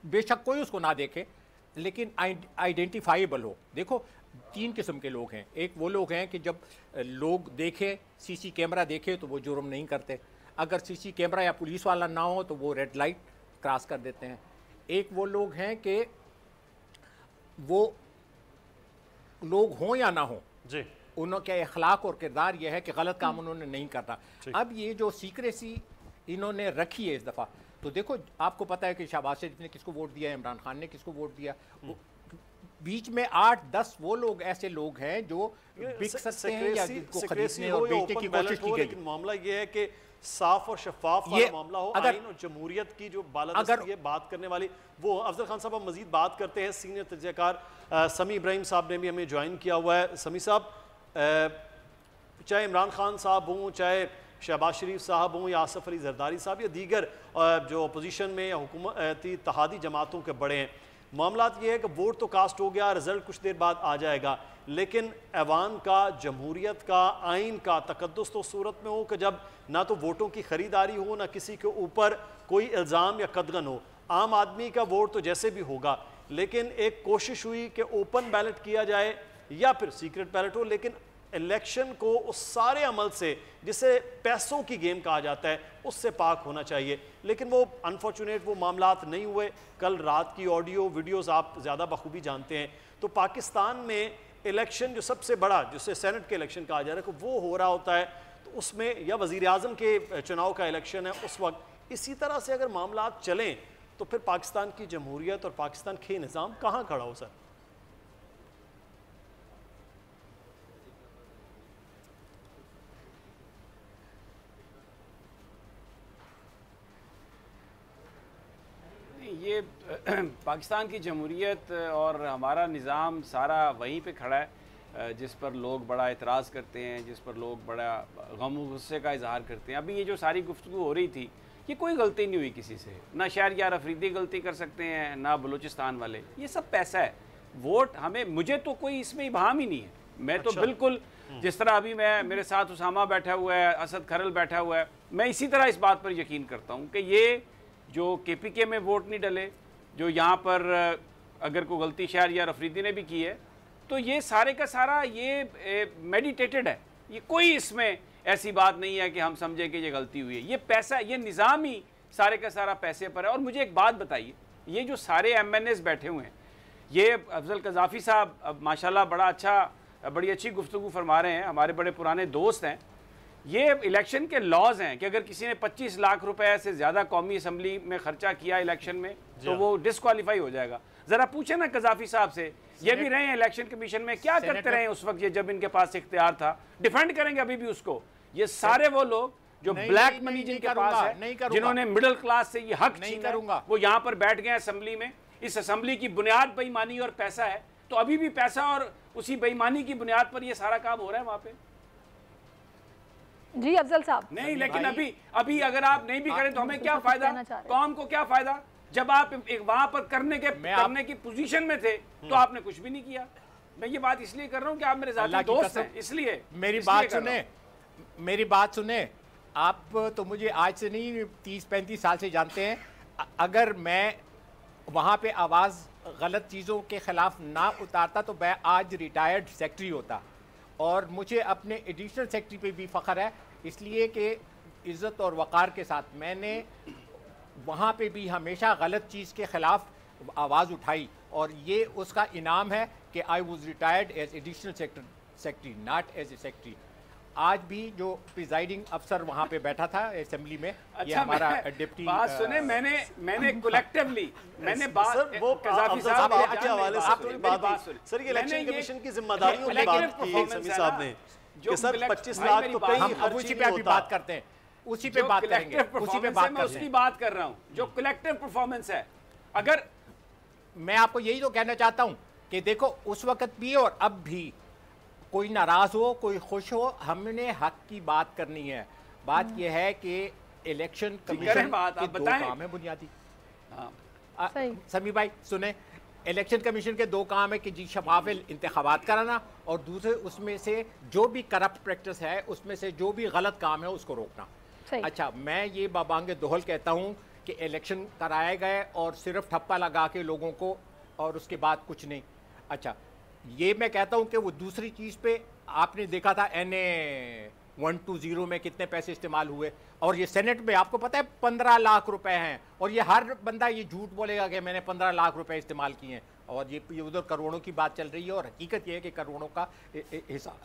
बेशक कोई उसको ना देखे लेकिन आइडेंटिफाइबल हो। देखो 3 किस्म के लोग हैं। एक वो लोग हैं कि जब लोग देखे, सीसी कैमरा देखे तो वो जुर्म नहीं करते, अगर सीसी कैमरा या पुलिस वाला ना हो तो वो रेड लाइट क्रॉस कर देते हैं। एक वो लोग हैं कि वो लोग हों या ना हो जी, उनके अखलाक और किरदार यह है कि गलत काम उन्होंने नहीं करना। अब ये जो सीक्रेसी इन्होंने रखी है इस दफ़ा, तो देखो आपको पता है कि शहबाज शरीफ ने किसको वोट दिया, इमरान खान ने किसको वोट दिया, बीच में 8-10 वो लोग ऐसे लोग हैं जो बिक सकते हैं या जिनको खरीदने और बेचने की कोशिश की गई। लेकिन मामला ये है कि साफ और शफाफ वाला मामला हो, आइन और जमहूरियत की जो बालादस्ती है बात करने वाली वो। अफजल खान साहब, हम मजीद बात करते हैं। सीनियर तजज़ियाकार समी इब्राहिम साहब ने भी हमें ज्वाइन किया हुआ है। समी साहब, चाहे इमरान खान साहब हों, चाहे शहबाज शरीफ साहब हों या आसफ अली जरदारी साहब या दीगर जो अपोजिशन में या हुकूमती इत्तेहादी जमातों के बड़े हैं, मामला ये है कि वोट तो कास्ट हो गया, रिजल्ट कुछ देर बाद आ जाएगा, लेकिन ऐवान का, जमहूरियत का, आइन का तकद्दुस तो सूरत में हो कि जब ना तो वोटों की खरीदारी हो, ना किसी के ऊपर कोई इल्ज़ाम या कदगन हो। आम आदमी का वोट तो जैसे भी होगा, लेकिन एक कोशिश हुई कि ओपन बैलेट किया जाए या फिर सीक्रेट बैलेट हो, लेकिन इलेक्शन को उस सारे अमल से जिसे पैसों की गेम कहा जाता है उससे पाक होना चाहिए, लेकिन वो अनफॉर्चुनेट वो मामलात नहीं हुए। कल रात की ऑडियो वीडियोस आप ज़्यादा बखूबी जानते हैं। तो पाकिस्तान में इलेक्शन जो सबसे बड़ा, जिसे सेनेट के इलेक्शन कहा जा रहा है, कि वो हो रहा होता है, तो उसमें या वज़ीर आज़म के चुनाव का इलेक्शन है उस वक्त, इसी तरह से अगर मामलात चलें तो फिर पाकिस्तान की जमहूरियत और पाकिस्तान के निज़ाम कहाँ खड़ा हो सर? ये पाकिस्तान की जमहूरियत और हमारा निज़ाम सारा वहीं पे खड़ा है जिस पर लोग बड़ा एतराज़ करते हैं, जिस पर लोग बड़ा गम और गुस्से का इजहार करते हैं। अभी ये जो सारी गुफ्तगू हो रही थी, ये कोई गलती नहीं हुई किसी से, ना शहरयार अफरीदी गलती कर सकते हैं, ना बलूचिस्तान वाले। ये सब पैसा है। वोट हमें, मुझे तो कोई इसमें इबाहम ही नहीं है। मैं तो बिल्कुल जिस तरह अभी मेरे साथ उसामा बैठा हुआ है, असद खरल बैठा हुआ है, मैं इसी तरह इस बात पर यकीन करता हूँ कि ये जो KPK में वोट नहीं डले, जो यहाँ पर अगर कोई गलती शहरयार अफरीदी ने भी की है, तो ये सारे का सारा ये मेडिटेटेड है। ये कोई इसमें ऐसी बात नहीं है कि हम समझे कि ये गलती हुई है। ये पैसा, ये निज़ाम ही सारे का सारा पैसे पर है। और मुझे एक बात बताइए, ये जो सारे MNAs बैठे हुए हैं, ये अफजल कज़ाफ़ी साहब अब माशाल्लाह बड़ी अच्छी गुफ्तगू फरमा रहे हैं, हमारे बड़े पुराने दोस्त हैं। ये इलेक्शन के लॉज हैं कि अगर किसी ने 25 लाख रुपए से ज़्यादा कौमी असम्बली में खर्चा किया इलेक्शन में तो वो डिस्क्वालीफाई हो जाएगा। ज़रा पूछे ना कज़ाफ़ी साहब से, ये भी रहे हैं इलेक्शन कमीशन में, क्या करते रहे उस वक्त ये जब इनके पास इख्तियार था, डिफेंड करेंगे अभी भी उसको। ये सारे वो लोग जो ब्लैक मनी जिनके पास है, जिन्होंने मिडिल क्लास से ये हक छीना, वो यहाँ पर बैठ गए असम्बली में। इस असम्बली की बुनियाद बेईमानी और पैसा है, तो अभी भी पैसा और उसी बेईमानी की बुनियाद पर ये सारा काम हो रहा है वहाँ पे। जी अफजल साहब, नहीं, लेकिन अभी अगर आप नहीं भी करें तो हमें क्या फायदा, कौम को क्या फायदा? जब आप एक वहां पर करने की पोजीशन में थे तो आपने कुछ भी नहीं किया। मैं ये बात इसलिए कर रहा हूँ कि आप मेरे ज़ाती दोस्त हैं, इसलिए मेरी बात सुने। आप तो मुझे आज से नहीं 30-35 साल से जानते हैं। अगर मैं वहाँ पे आवाज़ गलत चीज़ों के खिलाफ ना उतारता तो मैं आज रिटायर्ड सेक्रेटरी होता। और मुझे अपने एडिशनल सेक्रेटरी पे भी फ़ख्र है, इसलिए कि इज़्ज़त और वक़ार के साथ मैंने वहाँ पे भी हमेशा गलत चीज़ के ख़िलाफ़ आवाज़ उठाई, और ये उसका इनाम है कि I was retired as additional secretary, not as a secretary. आज भी जो प्रिजाइडिंग अफसर वहाँ पे बैठा था असेंबली में, ये हमारा डिप्टी बात सुने, मैंने कलेक्टिवली मैंने बात वो कज़ाफ़ी साहब के हवाले से थोड़ी बात हुई सर। ये इलेक्शन कमीशन की जिम्मेदारियों की बात की समी साहब ने कि सर 25 लाख तो कहीं हम उसी पे अभी बात करते हैं, उसी पे बात करेंगे, उसी पे बात मैं उसकी बात कर रहा हूँ जो कलेक्टिव परफॉर्मेंस है। अगर मैं आपको यही तो कहना चाहता हूँ कि देखो उस वक्त भी और अब भी कोई नाराज हो, कोई खुश हो, हमने हक की बात करनी है। बात यह है कि इलेक्शन कमीशन के दो काम है बुनियादी। समी भाई सुने, इलेक्शन कमीशन के दो काम है कि जी शफाफ इंतखाबात कराना और दूसरे उसमें से जो भी करप्ट प्रैक्टिस है उसमें से जो भी गलत काम है उसको रोकना। अच्छा, मैं ये बाबांगे दोहल कहता हूँ कि इलेक्शन कराए गए और सिर्फ ठप्पा लगा के लोगों को और उसके बाद कुछ नहीं। अच्छा, ये मैं कहता हूँ कि वो दूसरी चीज़ पे आपने देखा था NA 120 में कितने पैसे इस्तेमाल हुए और ये सेनेट में आपको पता है 15 लाख रुपए हैं और ये हर बंदा ये झूठ बोलेगा कि मैंने 15 लाख रुपए इस्तेमाल किए हैं और ये उधर करोड़ों की बात चल रही है और हकीकत ये है कि करोड़ों का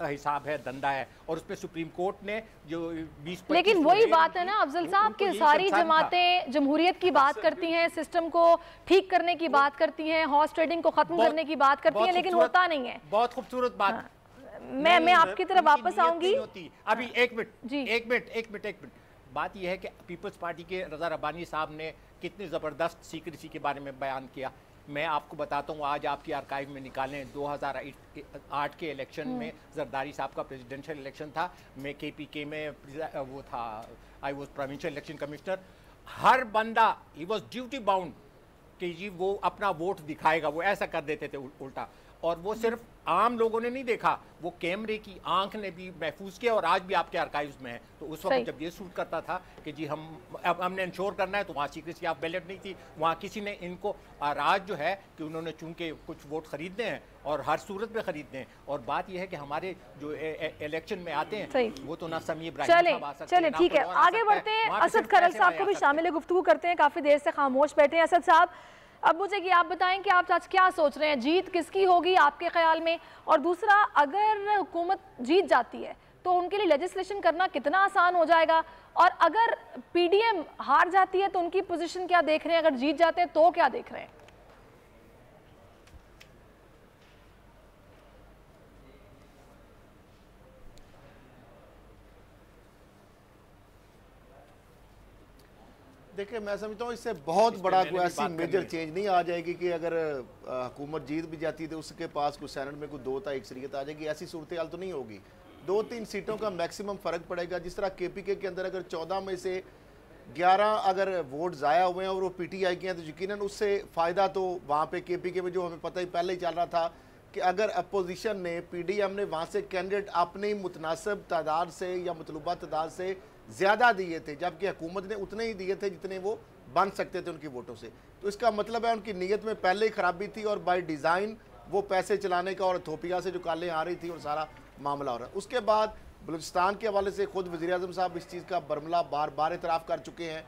हिसाब है, धंधा है और उस पर सुप्रीम कोर्ट ने जो 20-25 लेकिन वही बात है ना अफजल साहब कि सारी जमातें जमहूरियत की बात करती हैं, सिस्टम को ठीक करने की बात करती हैं, हॉर्स ट्रेडिंग को खत्म करने की बात करती हैं, लेकिन होता नहीं है। बहुत खूबसूरत बात। मैं आपकी तरफ वापस आऊंगी अभी एक मिनट। बात यह है कि पीपल्स पार्टी के रजा रब्बानी साहब ने कितनी ज़बरदस्त सीक्रेसी के बारे में बयान किया। मैं आपको बताता हूँ, आज आपकी आर्काइव में निकालें 2008 के इलेक्शन में जरदारी साहब का प्रेसिडेंशियल इलेक्शन था, मैं KPK में वो था, I was provincial election commissioner. हर बंदा ही वॉज ड्यूटी बाउंड कि जी वो अपना वोट दिखाएगा, वो ऐसा कर देते थे उल्टा। और वो सिर्फ आम लोगों ने नहीं देखा, वो कैमरे की आंख ने भी महफूज किया और आज भी आपके आर्काइव्स में है। तो उस वक्त जब ये शूट करता था कि जी हमने इंश्योर करना है, तो वहाँ सीक्रेसी ऑफ बैलेट नहीं थी, वहाँ किसी ने इनको राज जो है कि उन्होंने चूंकि कुछ वोट खरीदने हैं और हर सूरत में खरीदने हैं। और बात यह है कि हमारे जो इलेक्शन में आते हैं वो तो ना समी इब्राहिम। चले ठीक है, आगे बढ़ते हैं। असद खरल साहब को भी शामिल गुफ्तगू करते हैं, काफी देर से खामोश बैठे हैं असद साहब। अब मुझे कि आप बताएं कि आप आज क्या सोच रहे हैं, जीत किसकी होगी आपके ख्याल में? और दूसरा, अगर हुकूमत जीत जाती है तो उनके लिए लेजिस्लेशन करना कितना आसान हो जाएगा? और अगर PDM हार जाती है तो उनकी पोजीशन क्या देख रहे हैं? अगर जीत जाते हैं तो क्या देख रहे हैं? देखिए, मैं समझता हूँ इससे बहुत बड़ा कोई ऐसी मेजर चेंज नहीं आ जाएगी कि अगर हुकूमत जीत भी जाती है तो उसके पास कुछ सेनेट में कोई 2 था अक्सरियत आ जाएगी, ऐसी सूरत हाल तो नहीं होगी। 2-3 सीटों का मैक्सिमम फ़र्क पड़ेगा। जिस तरह KPK के अंदर अगर 14 में से 11 अगर वोट ज़ाया हुए हैं और वो PTI के हैं तो यकीनन उससे फ़ायदा तो वहाँ पर KPK में जो हमें पता ही पहले ही चल रहा था कि अगर अपोजिशन ने PDM ने वहाँ से कैंडिडेट अपनी मुतनासिब तादाद से या मतलूबा तादाद से ज़्यादा दिए थे, जबकि हुकूमत ने उतने ही दिए थे जितने वो बन सकते थे उनकी वोटों से, तो इसका मतलब है उनकी नीयत में पहले ही खराबी थी और बाय डिज़ाइन वो पैसे चलाने का और थोपिया से जो कालें आ रही थी और सारा मामला हो रहा है। उसके बाद बलूचिस्तान के हवाले से खुद वज़ीर आज़म साहब इस चीज़ का बरमला बार बार इतराफ़ कर चुके हैं,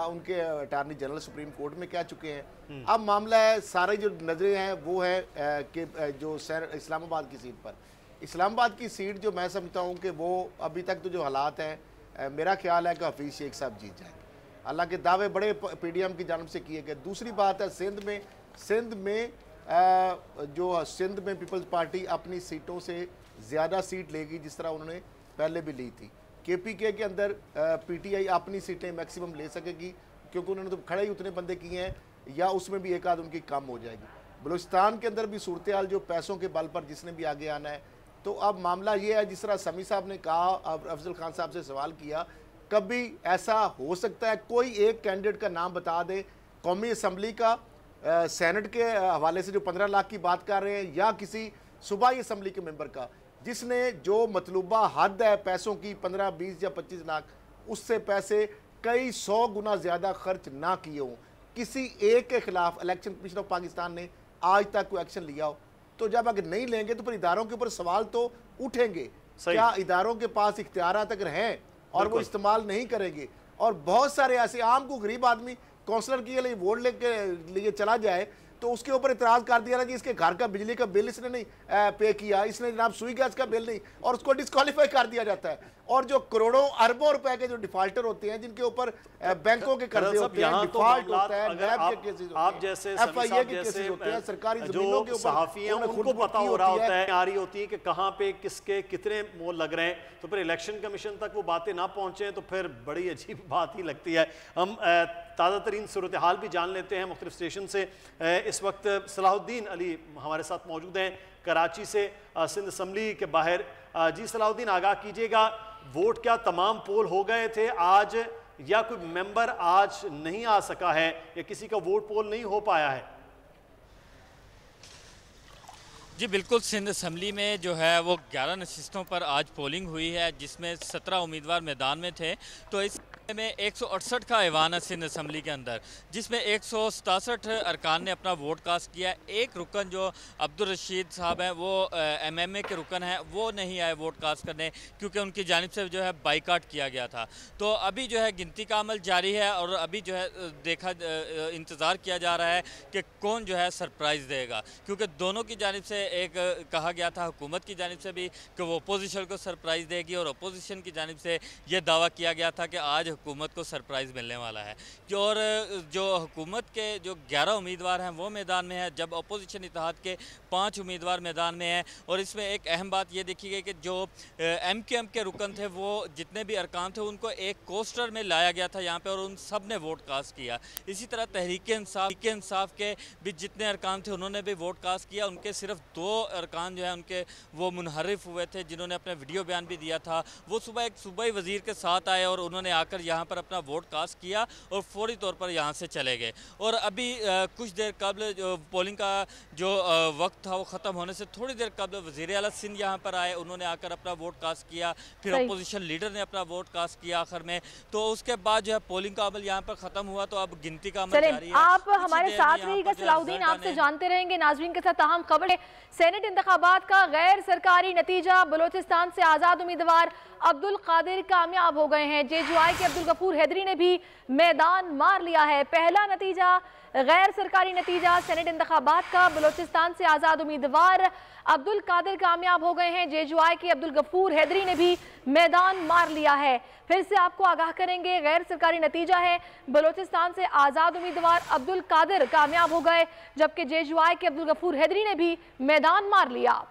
उनके अटार्नी जनरल सुप्रीम कोर्ट में कह चुके हैं। अब मामला है, सारे जो नजरें हैं वो है कि जो इस्लामाबाद की सीट पर, इस्लामाबाद की सीट जो मैं समझता हूँ कि वो अभी तक तो जो हालात हैं, मेरा ख्याल है कि हफीज़ शेख साहब जीत जाएंगे। हालांकि दावे बड़े PDM की जानब से किए गए। दूसरी बात है, सिंध में जो सिंध में पीपल्स पार्टी अपनी सीटों से ज़्यादा सीट लेगी जिस तरह उन्होंने पहले भी ली थी। KPK के अंदर PTI अपनी सीटें मैक्सिमम ले सकेगी क्योंकि उन्होंने तो खड़े ही उतने बंदे किए हैं, या उसमें भी एक आध उनकी कम हो जाएगी। बलूचिस्तान के अंदर भी सूरत हाल जो पैसों के बल पर जिसने भी आगे आना है, तो अब मामला ये है जिस तरह समी साहब ने कहा, अब अफजल खान साहब से सवाल किया, कभी ऐसा हो सकता है कोई एक कैंडिडेट का नाम बता दे कौमी असम्बली का, सेनेट के हवाले से जो 15 लाख की बात कर रहे हैं, या किसी सूबाई असम्बली के मेंबर का जिसने जो मतलूबा हद है पैसों की 15, 20 या 25 लाख, उससे पैसे कई 100 गुना ज़्यादा खर्च ना किए हों, किसी एक के खिलाफ इलेक्शन कमीशन ऑफ पाकिस्तान ने आज तक कोई एक्शन लिया हो, तो जब अगर नहीं लेंगे तो फिर इदारों के ऊपर सवाल तो उठेंगे। क्या इदारों के पास इख्तियारात अगर हैं और वो इस्तेमाल नहीं करेंगे? और बहुत सारे ऐसे आम को गरीब आदमी काउंसलर के लिए वोट लेके लिए चला जाए तो उसके ऊपर इतराज़ कर दिया ना कि इसके घर का बिजली का बिल इसने नहीं पे किया, इसने जनाब सुई गैस का बिल नहीं, और उसको डिस्क्वालीफाई कर दिया जाता है। और जो करोड़ों अरबों रुपए के जो डिफॉल्टर होते हैं, जिनके ऊपर बैंकों के कर्जे होते हैं, डिफॉल्ट होता है, नैब के केसेस होते हैं, FIA के केसेस होते हैं, सरकारी जमीनों के ऊपर सहाफ़ी हैं उनको पता हो रहा होता है, आ रही होती है कि कहाँ पे किसके कितने मोल लग रहे हैं, तो फिर इलेक्शन कमीशन तक वो बातें ना पहुँचे तो फिर बड़ी अजीब बात ही लगती है। हम ताज़ा तरीन सूरत हाल भी जान लेते हैं मुख्तलिफ स्टेशन से। इस वक्त सलाहुद्दीन अली हमारे साथ मौजूद हैं कराची से, सिंध असम्बली के बाहर। जी सलाहुद्दीन, आगाह कीजिएगा, वोट क्या तमाम पोल हो गए थे आज, या कोई मेंबर आज नहीं आ सका है, या किसी का वोट पोल नहीं हो पाया है? जी बिल्कुल, सिंध असम्बली में जो है वो 11 नशिस्तों पर आज पोलिंग हुई है, जिसमें 17 उम्मीदवार मैदान में थे। तो इस में 168 का ऐवान है सिंध असम्बली के अंदर, जिसमें 167 अरकान ने अपना वोट कास्ट किया। एक रुकन जो अब्दुल रशीद साहब हैं, वो MMA के रुकन हैं, वो नहीं आए वोट कास्ट करने, क्योंकि उनकी जानिब से जो है बाइकाट किया गया था। तो अभी जो है गिनती का अमल जारी है और अभी जो है इंतज़ार किया जा रहा है कि कौन जो है सरप्राइज़ देगा, क्योंकि दोनों की जानिब से एक कहा गया था हुकूमत की जानिब से भी कि वो अपोजिशन को सरप्राइज़ देगी, और अपोजिशन की जानिब से ये दावा किया गया था कि आज हुकूमत को सरप्राइज़ मिलने वाला है। और जो हुकूमत के जो 11 उम्मीदवार हैं वो मैदान में हैं, जब अपोजिशन इत्तेहाद के 5 उम्मीदवार मैदान में हैं। और इसमें एक अहम बात ये देखी गई कि जो MQM के रुकन थे, वो जितने भी अरकान थे उनको एक कोस्टर में लाया गया था यहाँ पे, और उन सब ने वोट कास्ट किया। इसी तरह तहरीक इंसाफ के भी जितने अरकान थे उन्होंने भी वोट कास्ट किया। उनके सिर्फ 2 अरकान जो है उनके वो मुनहरिफ हुए थे, जिन्होंने अपना वीडियो बयान भी दिया था। वो सुबह एक सूबाई वज़ीर के साथ आए और उन्होंने आकर यहाँ पर अपना वोट कास्ट किया और फौरी तौर पर यहाँ से चले गए। और अभी कुछ देर कबल जो पोलिंग का जो वक्त था वो ख़त्म होने से थोड़ी देर कबल वज़ीर आला सिंध यहाँ पर आए, उन्होंने आकर अपना वोट कास्ट किया। फिर अपोजिशन लीडर ने अपना वोट कास्ट किया आखिर में। तो उसके बाद जो है पोलिंग का अमल यहाँ पर ख़त्म हुआ, तो अब गिनती का अमल जारी है। आप हमारे साथ रहिएगा सलाउद्दीन, आपसे जानते रहेंगे नाज़रीन के साथ अहम खबर। सेनेट इंतखाबात का गैर सरकारी नतीजा, बलोचिस्तान से आज़ाद उम्मीदवार अब्दुल कादिर कामयाब हो गए हैं। JUI के अब्दुल गफूर हैदरी ने भी मैदान मार लिया है। पहला नतीजा, गैर सरकारी नतीजा सेनेट इंतखाबात का, बलोचिस्तान से आज़ाद उम्मीदवार अब्दुल कादिर कामयाब हो गए हैं। JUI के अब्दुल गफूर हैदरी ने भी मैदान मार लिया है। फिर से आपको आगाह करेंगे, गैर सरकारी नतीजा है, बलोचिस्तान से आज़ाद उम्मीदवार अब्दुल कादिर कामयाब हो गए, जबकि JUI के अब्दुल गफूर हैदरी ने भी मैदान मार लिया।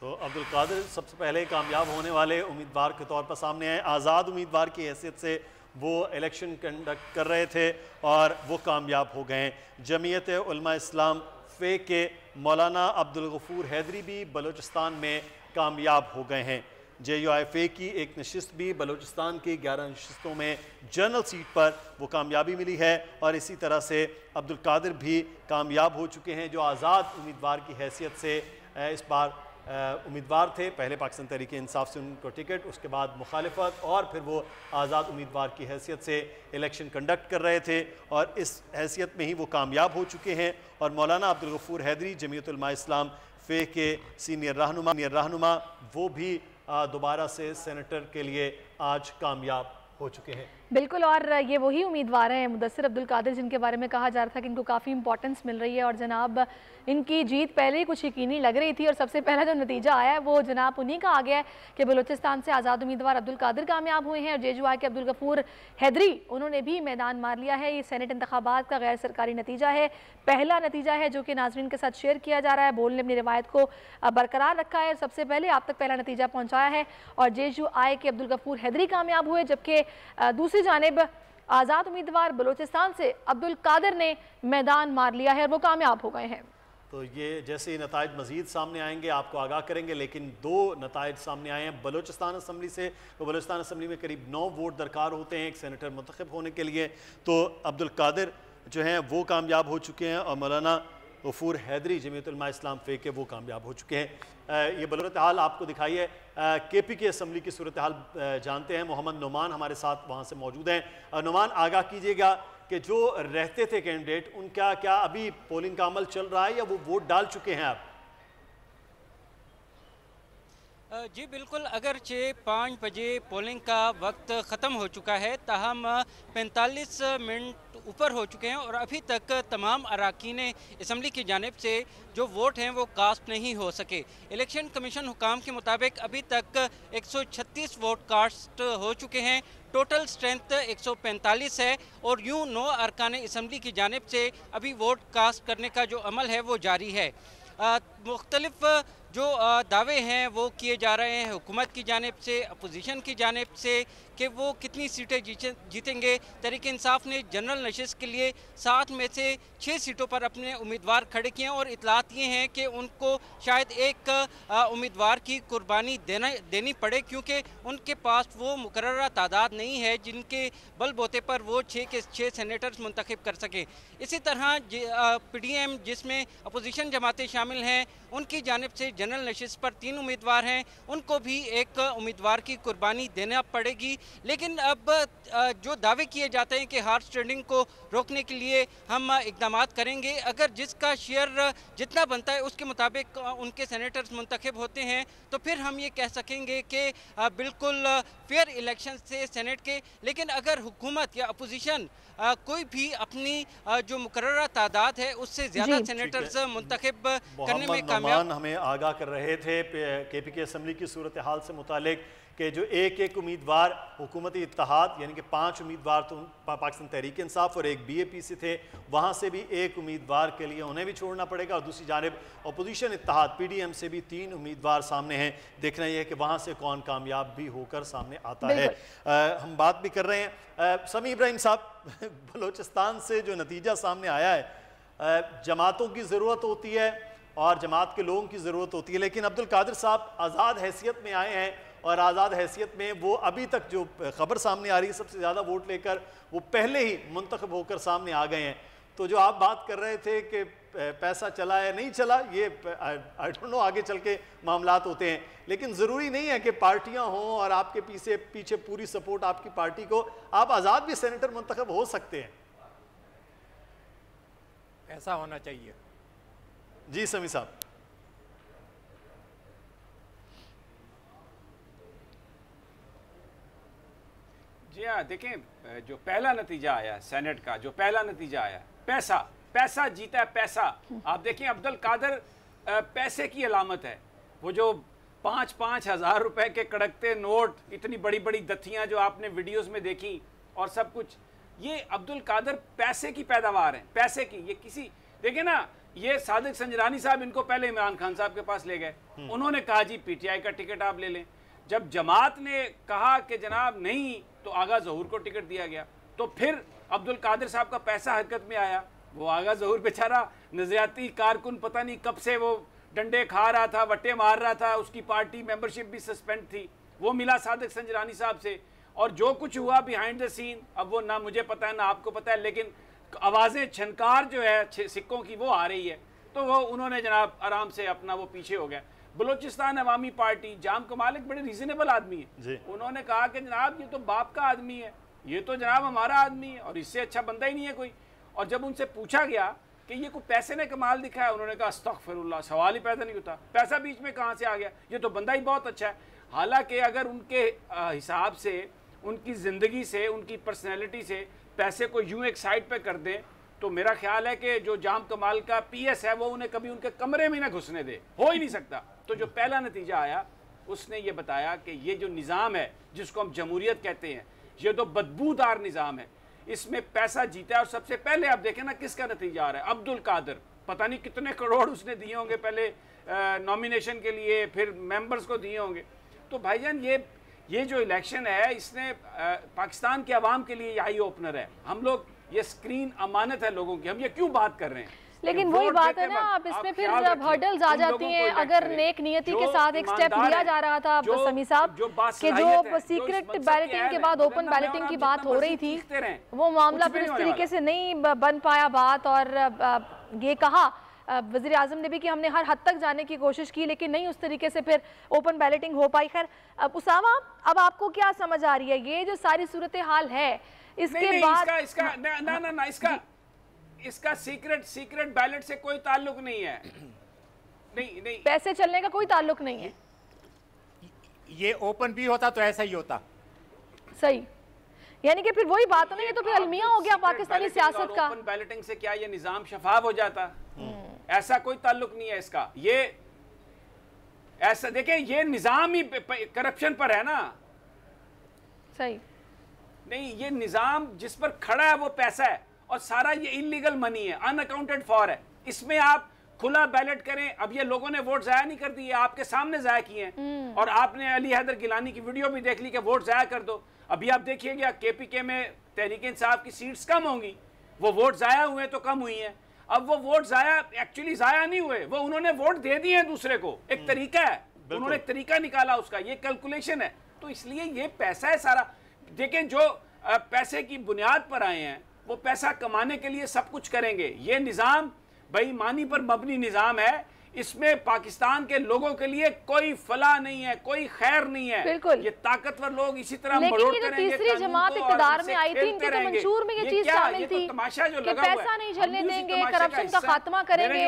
तो अब्दुल कादिर सबसे पहले कामयाब होने वाले उम्मीदवार के तौर पर सामने आए। आज़ाद उम्मीदवार की हैसियत से वो इलेक्शन कंडक्ट कर रहे थे और वो कामयाब हो गए। जमीयत उलमा इस्लाम फ़े के मौलाना अब्दुल गफूर हैदरी भी बलूचिस्तान में कामयाब हो गए हैं। JUI फ़े की एक नशिस्त भी बलूचिस्तान की 11 नशिस्तों में जनरल सीट पर वो कामयाबी मिली है, और इसी तरह से अब्दुल कादिर भी कामयाब हो चुके हैं, जो आज़ाद उम्मीदवार की हैसियत से इस बार उम्मीदवार थे। पहले पाकिस्तान तहरीक इंसाफ से उनको टिकट, उसके बाद मुखालिफत, और फिर वो आज़ाद उम्मीदवार की हैसियत से इलेक्शन कंडक्ट कर रहे थे, और इस हैसियत में ही वो कामयाब हो चुके हैं। और मौलाना अब्दुल गफूर हैदरी जमीयत उलमा इस्लाम फ़े के सीनियर रहनुमा वो भी दोबारा से सेनेटर के लिए आज कामयाब हो चुके हैं। बिल्कुल, और ये वही उम्मीदवार हैं मुदस्सिर अब्दुल कादिर, जिनके बारे में कहा जा रहा था कि इनको काफ़ी इंपॉर्टेंस मिल रही है, और जनाब इनकी जीत पहले ही कुछ यकीनी लग रही थी। और सबसे पहला जो नतीजा आया है वो जनाब उन्हीं का आ गया है कि बलूचिस्तान से आज़ाद उम्मीदवार अब्दुल कादिर कामयाब हुए हैं, और JUI के अब्दुल गफूर हैदरी उन्होंने भी मैदान मार लिया है। ये सेनेट इंतखाबात का गैर सरकारी नतीजा है, पहला नतीजा है जो कि नाज़रीन के साथ शेयर किया जा रहा है। बोल ने अपनी रिवायत को बरकरार रखा है और सबसे पहले आप तक पहला नतीजा पहुँचाया है, और JUI के अब्दुल गफूर हैदरी कामयाब हुए, जबकि दूसरी जानिब आज़ाद उम्मीदवार बलूचिस्तान से अब्दुल कादिर ने मैदान मार लिया है और वो कामयाब हो गए हैं। तो ये जैसे ही नताइज मज़ीद सामने आएंगे आपको आगाह करेंगे, लेकिन 2 नताइज सामने आए हैं बलूचिस्तान असम्बली से। तो बलूचिस्तान असम्बली में करीब 9 वोट दरकार होते हैं एक सेनेटर मुंतखब होने के लिए। तो अब्दुल कादिर जो हैं वो कामयाब हो चुके हैं, और मौलाना गफूर हैदरी जमीयत उलमा इस्लाम फ़े के वो कामयाब हो चुके हैं। ये सूरत हाल आपको दिखाई है। KP की असम्बली की सूरत हाल जानते हैं। मोहम्मद नुमान हमारे साथ वहाँ से मौजूद हैं। नुमान, आगाह कीजिएगा कि जो रहते थे कैंडिडेट, उनका क्या अभी पोलिंग का अमल चल रहा है या वो वोट डाल चुके हैं आप? जी बिल्कुल, अगरचे 5 बजे पोलिंग का वक्त ख़त्म हो चुका है, ताहम 45 मिनट ऊपर हो चुके हैं और अभी तक तमाम अरकान असम्बली की जानिब से जो वोट हैं वो कास्ट नहीं हो सके। इलेक्शन कमीशन हुकाम के मुताबिक अभी तक 136 वोट कास्ट हो चुके हैं। टोटल स्ट्रेंथ 145 है, और यूँ 9 अरकान असम्बली की जानिब से अभी वोट कास्ट करने का जो अमल है वो जारी है। मुख्तलिफ जो दावे हैं वो किए जा रहे हैं हुकूमत की जानिब से, अपोजिशन की जानिब से, कि वो कितनी सीटें जीतेंगे। तहरीक इंसाफ ने जनरल नशिस्त के लिए 7 में से 6 सीटों पर अपने उम्मीदवार खड़े किए हैं, और इतलात ये हैं कि उनको शायद एक उम्मीदवार की कुर्बानी देनी पड़े, क्योंकि उनके पास वो मुकर्ररा तादाद नहीं है जिनके बलबूते पर वो 6 के 6 सेनेटर्स मुंतखब कर सकें। इसी तरह PDM, जिसमें अपोजिशन जमातें शामिल हैं, उनकी जानिब से जनरल नशिस्त पर 3 उम्मीदवार हैं, उनको भी एक उम्मीदवार की कुर्बानी देना पड़ेगी। लेकिन अब जो दावे किए जाते हैं कि हॉर्स ट्रेडिंग को रोकने के लिए हम इकदाम करेंगे, अगर जिसका शेयर जितना बनता है उसके मुताबिक उनके सेनेटर्स मुंतखब होते हैं तो फिर हम ये कह सकेंगे कि बिल्कुल फेयर इलेक्शन से सेनेट के। लेकिन अगर हुकूमत या अपोजिशन कोई भी अपनी जो मुकर्ररा तादाद है उससे ज़्यादा सेनेटर्स मुंतखब करने में कामयाब, हमें आगाह कर रहे थे KPK असम्बली की सूरत हाल से मुतालिक कि जो एक उम्मीदवार हुकूमती इत्तेहाद यानी कि 5 उम्मीदवार तो पाकिस्तान तहरीक इंसाफ और एक BAP से थे, वहाँ से भी एक उम्मीदवार के लिए उन्हें भी छोड़ना पड़ेगा और दूसरी जानिब अपोजिशन इत्तेहाद PDM से भी 3 उम्मीदवार सामने हैं। देखना यह है कि वहाँ से कौन कामयाब भी होकर सामने आता है। हम बात भी कर रहे हैं समी इब्राहिम साहब, बलोचिस्तान से जो नतीजा सामने आया है, जमातों की ज़रूरत होती है और जमात के लोगों की ज़रूरत होती है, लेकिन अब्दुल कादिर साहब आज़ाद हैसियत में आए हैं और आज़ाद हैसियत में वो अभी तक जो खबर सामने आ रही है सबसे ज़्यादा वोट लेकर वो पहले ही मुंतखब होकर सामने आ गए हैं। तो जो आप बात कर रहे थे कि पैसा चला है नहीं चला, ये आई डोंट नो आगे चल के मामलात होते हैं, लेकिन ज़रूरी नहीं है कि पार्टियां हों और आपके पीछे पूरी सपोर्ट आपकी पार्टी को, आप आज़ाद भी सेनेटर मुंतखब हो सकते हैं। ऐसा होना चाहिए। जी समी साहब। जी हाँ, देखें जो पहला नतीजा आया सेनेट का, जो पहला नतीजा आया, पैसा जीता है, पैसा। आप देखें अब्दुल कादिर पैसे की अलामत है। वो जो 5-5 हज़ार रुपए के कड़कते नोट, इतनी बड़ी बड़ी दथियां जो आपने वीडियोस में देखी और सब कुछ, ये अब्दुल कादिर पैसे की पैदावार है, पैसे की। ये किसी देखे ना, ये सादिक संजरानी साहब इनको पहले इमरान खान साहब के पास ले गए, उन्होंने कहा जी PTI का टिकट आप ले लें। जब जमात ने कहा कि जनाब नहीं, तो आगा ज़हूर को टिकट दिया गया। तो फिर अब्दुल कादिर साहब का पैसा हरकत में आया। वो आगा ज़हूर बेचारा नज़रियाती कारकुन, पता नहीं कब से वो डंडे खा रहा था, वट्टे मार रहा था, उसकी पार्टी मेंबरशिप भी सस्पेंड थी। वो मिला सादिक संजरानी साहब से, और जो कुछ हुआ बिहाइंड द सीन अब वो ना मुझे पता है ना आपको पता है, लेकिन आवाज़ें छनकार जो है सिक्कों की वो आ रही है। तो वो उन्होंने जनाब आराम से अपना वो पीछे हो गया। बलोचिस्तान अवामी पार्टी, जाम कमाल एक बड़े रीजनेबल आदमी है, उन्होंने कहा कि जनाब ये तो बाप का आदमी है, ये तो जनाब हमारा आदमी है और इससे अच्छा बंदा ही नहीं है कोई। और जब उनसे पूछा गया कि ये कोई पैसे ने कमाल दिखाया, उन्होंने कहा अस्तगफिरुल्लाह, सवाल ही पैदा नहीं होता, पैसा बीच में कहाँ से आ गया, ये तो बंदा ही बहुत अच्छा है। हालांकि अगर उनके हिसाब से, उनकी ज़िंदगी से, उनकी पर्सनैलिटी से पैसे को यूँ एक साइड पर कर दें तो मेरा ख्याल है कि जो जाम कमाल का PS है वो उन्हें कभी उनके कमरे में ना घुसने दे, हो ही नहीं सकता। तो जो पहला नतीजा आया उसने ये बताया कि ये जो निज़ाम है जिसको हम जमहूरियत कहते हैं, ये तो बदबूदार निज़ाम है, इसमें पैसा जीता है। और सबसे पहले आप देखें ना किसका नतीजा आ रहा है, अब्दुल कादिर, पता नहीं कितने करोड़ उसने दिए होंगे पहले नॉमिनेशन के लिए, फिर मेंबर्स को दिए होंगे। तो भाईजान ये जो इलेक्शन है इसने पाकिस्तान के अवाम के लिए आई ओपनर है। हम लोग, ये स्क्रीन अमानत है लोगों की, हम ये क्यों बात कर रहे हैं, लेकिन वही बात है ना, आप इसमें फिर हर्डल्स आ जाती हैं। अगर नेक नियति के साथ एक स्टेप लिया जा रहा था समी साहब कि जो सीक्रेट बैलेटिंग के बाद ओपन बैलेटिंग की बात हो रही थी, वो मामला फिर इस तरीके से नहीं बन पाया बात। और ये कहा वज़ीर आज़म ने भी कि हमने हर हद तक जाने की कोशिश की, लेकिन नहीं उस तरीके से फिर ओपन बैलेटिंग हो पाई। खैर उसामा, अब आपको क्या समझ आ रही है, ये जो सारी सूरत हाल है इसके बाद इसका सीक्रेट बैलेट से कोई ताल्लुक नहीं है, नहीं पैसे चलने का कोई ताल्लुक नहीं है। ये ओपन भी होता तो ऐसा ही होता। सही, यानी कि फिर वही बात नहीं है, तो फिर अलमिया हो गया पाकिस्तानी सियासत का। ओपन बैलेटिंग से क्या ये निजाम शफाफ हो जाता? ऐसा कोई ताल्लुक नहीं है इसका। ये ऐसा देखें, ये निजाम ही करप्शन पर है ना। सही नहीं, ये निजाम जिस पर खड़ा है वो पैसा है और सारा ये इलीगल मनी है, अनअकाउंटेड फॉर है। इसमें आप खुला बैलेट करें, अब ये लोगों ने वोट जाया नहीं कर दिए, आपके सामने जाया किए हैं। और आपने अली हैदर गिलानी की वीडियो भी देख ली कि वोट जाया कर दो। अभी आप देखिएगा KPK में तहरीक इंसाफ की सीट्स कम होंगी, वो वोट जाया हुए तो कम हुई हैं। अब वो वोट जाया एक्चुअली जाया नहीं हुए, वो उन्होंने वोट दे दिए हैं दूसरे को। एक तरीका है, उन्होंने एक तरीका निकाला उसका, ये कैलकुलेशन है। तो इसलिए ये पैसा है सारा। देखें, जो पैसे की बुनियाद पर आए हैं वो पैसा कमाने के लिए सब कुछ करेंगे। ये निज़ाम बेईमानी पर मबनी निज़ाम है, इसमें पाकिस्तान के लोगों के लिए कोई फलाह नहीं है, कोई खैर नहीं है। बिल्कुल। ये ताकतवर लोग इसी तरह लेकिन ये तीसरी जमात इक़्तिदार में आई थी, इनके तो मंशूर में ये चीज शामिल थी कि पैसा नहीं झलने देंगे, करप्शन का खात्मा करेंगे,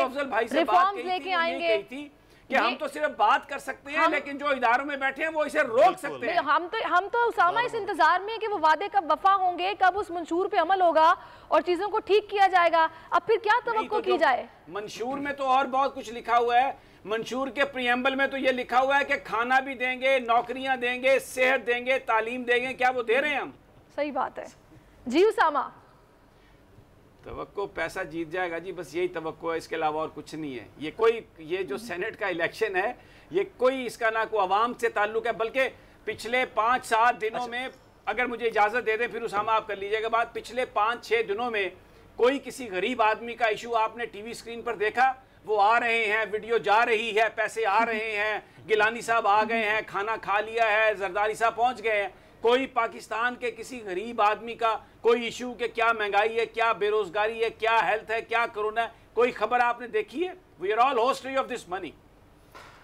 रिफॉर्म्स लेके आएंगे। कि हम तो सिर्फ बात कर सकते हैं, लेकिन जो इदारों में बैठे हैं वो इसे रोक सकते हैं। हम तो उसामा इस इंतजार में कि वो वादे कब वफा होंगे, कब उस मंशूर पे अमल होगा और चीजों को ठीक किया जाएगा। अब फिर क्या तवक्को की जाए? मंशूर में तो और बहुत कुछ लिखा हुआ है। मंशूर के प्रियम्बल में तो ये लिखा हुआ है कि खाना भी देंगे, नौकरियां देंगे, सेहत देंगे, तालीम देंगे। क्या वो दे रहे हैं हम? सही बात है जी उसामा। तवक्को पैसा जीत जाएगा जी, बस यही तवक्को है, इसके अलावा और कुछ नहीं है। ये जो सेनेट का इलेक्शन है, ये कोई इसका ना कोई अवाम से ताल्लुक है, बल्कि पिछले 5-7 दिनों में, अगर मुझे इजाज़त दे दें फिर उसामा आप कर लीजिएगा बात, पिछले 5-6 दिनों में कोई किसी गरीब आदमी का इशू आपने टीवी स्क्रीन पर देखा? वो आ रहे हैं, वीडियो जा रही है, पैसे आ रहे हैं, गिलानी साहब आ गए हैं, खाना खा लिया है, जरदारी साहब पहुँच गए हैं। कोई पाकिस्तान के किसी गरीब आदमी का कोई इशू के क्या महंगाई है, क्या बेरोजगारी है, क्या हेल्थ है, क्या कोरोना है, कोई खबर आपने देखी है? We are all hostage of this money.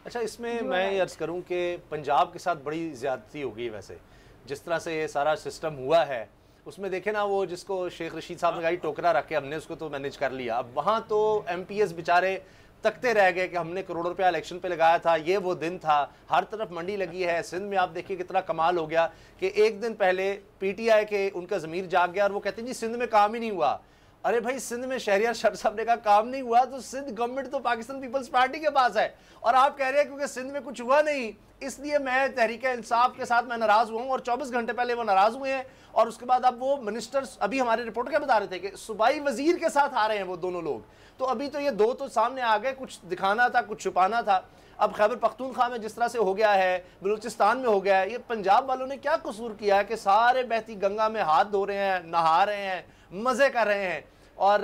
अच्छा, इसमें मैं ये अर्ज करूं कि पंजाब के साथ बड़ी ज्यादती हो गई। वैसे जिस तरह से ये सारा सिस्टम हुआ है उसमें देखे ना, वो जिसको शेख रशीद साहब ने कहा टोकरा रख के हमने उसको तो मैनेज कर लिया। अब वहाँ तो MPs बेचारे तकते रह गए कि हमने करोड़ों रुपया इलेक्शन पे लगाया था, ये वो दिन था, हर तरफ मंडी लगी है। सिंध में आप देखिए कितना कमाल हो गया कि एक दिन पहले PTI के उनका ज़मीर जाग गया और वो कहते हैं जी सिंध में काम ही नहीं हुआ। अरे भाई, सिंध में शहरियार शर साहब ने कहा काम नहीं हुआ, तो सिंध गवर्नमेंट तो पाकिस्तान पीपल्स पार्टी के पास है और आप कह रहे हैं क्योंकि सिंध में कुछ हुआ नहीं इसलिए मैं तहरीक इंसाफ के साथ मैं नाराज हुआ हूँ। और 24 घंटे पहले वो नाराज हुए हैं और उसके बाद अब वो मिनिस्टर्स, अभी हमारे रिपोर्टर क्या बता रहे थे कि सूबाई वजीर के साथ आ रहे हैं वो दोनों लोग। तो अभी तो ये दो तो सामने आ गए, कुछ दिखाना था कुछ छुपाना था। अब खैबर पख्तूनख्वा में जिस तरह से हो गया है, बलूचिस्तान में हो गया है, ये पंजाब वालों ने क्या कसूर किया है कि सारे बहती गंगा में हाथ धो रहे हैं, नहा रहे हैं, मज़े कर रहे हैं और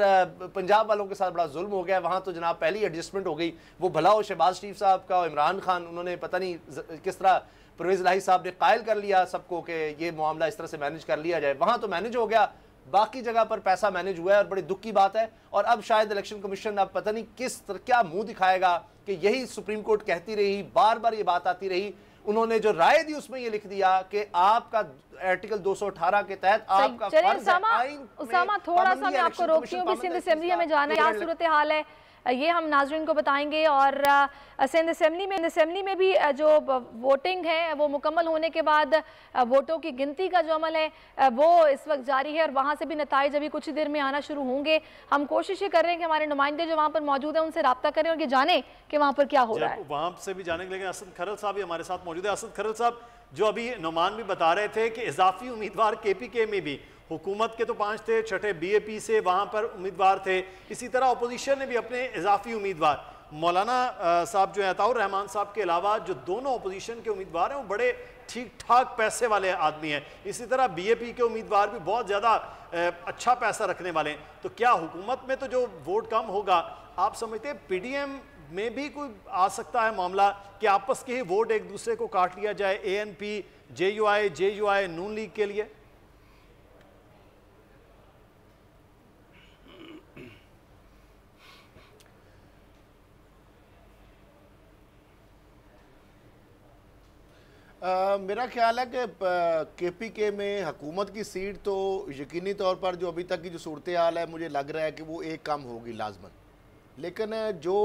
पंजाब वालों के साथ बड़ा जुल्म हो गया। वहाँ तो जनाब पहली एडजस्टमेंट हो गई। वो भला हो शहबाज शरीफ साहब का और इमरान खान, उन्होंने पता नहीं किस तरह परवेज़ इलाही साहब ने कायल कर लिया सबको कि ये मामला इस तरह से मैनेज कर लिया जाए। वहाँ तो मैनेज हो गया, बाकी जगह पर पैसा मैनेज हुआ है और बड़ी दुख की बात है। और अब शायद इलेक्शन कमीशन अब पता नहीं क्या मुंह दिखाएगा कि यही सुप्रीम कोर्ट कहती रही, बार बार ये बात आती रही। उन्होंने जो राय दी उसमें ये लिख दिया कि आपका आर्टिकल 218 के तहत आपका फर्ज है। उसामा, थोड़ा सा मैं आपको रोकती हूँ, सिंध असेंबली में जाना क्या सूरत हाल है ये हम नाज़रीन को बताएंगे। और सिंध असेंबली में भी जो वोटिंग है वो मुकम्मल होने के बाद वोटों की गिनती का जो अमल है वो इस वक्त जारी है और वहाँ से भी नताइज अभी कुछ ही देर में आना शुरू होंगे। हम कोशिश ये कर रहे हैं कि हमारे नुमाइंदे जो वहाँ पर मौजूद हैं उनसे रब्ता करें और ये जाने कि वहाँ पर क्या हो रहा है। वहाँ से भी जाने के लिए असद खरल साहब भी हमारे साथ मौजूद है। असद खरल साहब, जो अभी नुमान भी बता रहे थे कि इजाफी उम्मीदवार KPK में भी हुकूमत के तो 5 थे, छठे BAP से वहाँ पर उम्मीदवार थे, इसी तरह अपोजिशन ने भी अपने इजाफी उम्मीदवार, मौलाना साहब जो हैं अताउर रहमान साहब के अलावा जो दोनों अपोजिशन के उम्मीदवार हैं वो बड़े ठीक ठाक पैसे वाले आदमी हैं। इसी तरह BAP के उम्मीदवार भी बहुत ज़्यादा अच्छा पैसा रखने वाले हैं। तो क्या हुकूमत में तो जो वोट कम होगा, आप समझते हैं PDM में भी कोई आ सकता है मामला कि आपस के ही वोट एक दूसरे को काट लिया जाए, ANP, JUI, नून लीग के लिए? मेरा ख्याल है कि KPK में हुकूमत की सीट तो यकीनी तौर पर जो अभी तक की जो सूरत हाल है मुझे लग रहा है कि वो एक कम होगी लाजमन। लेकिन जो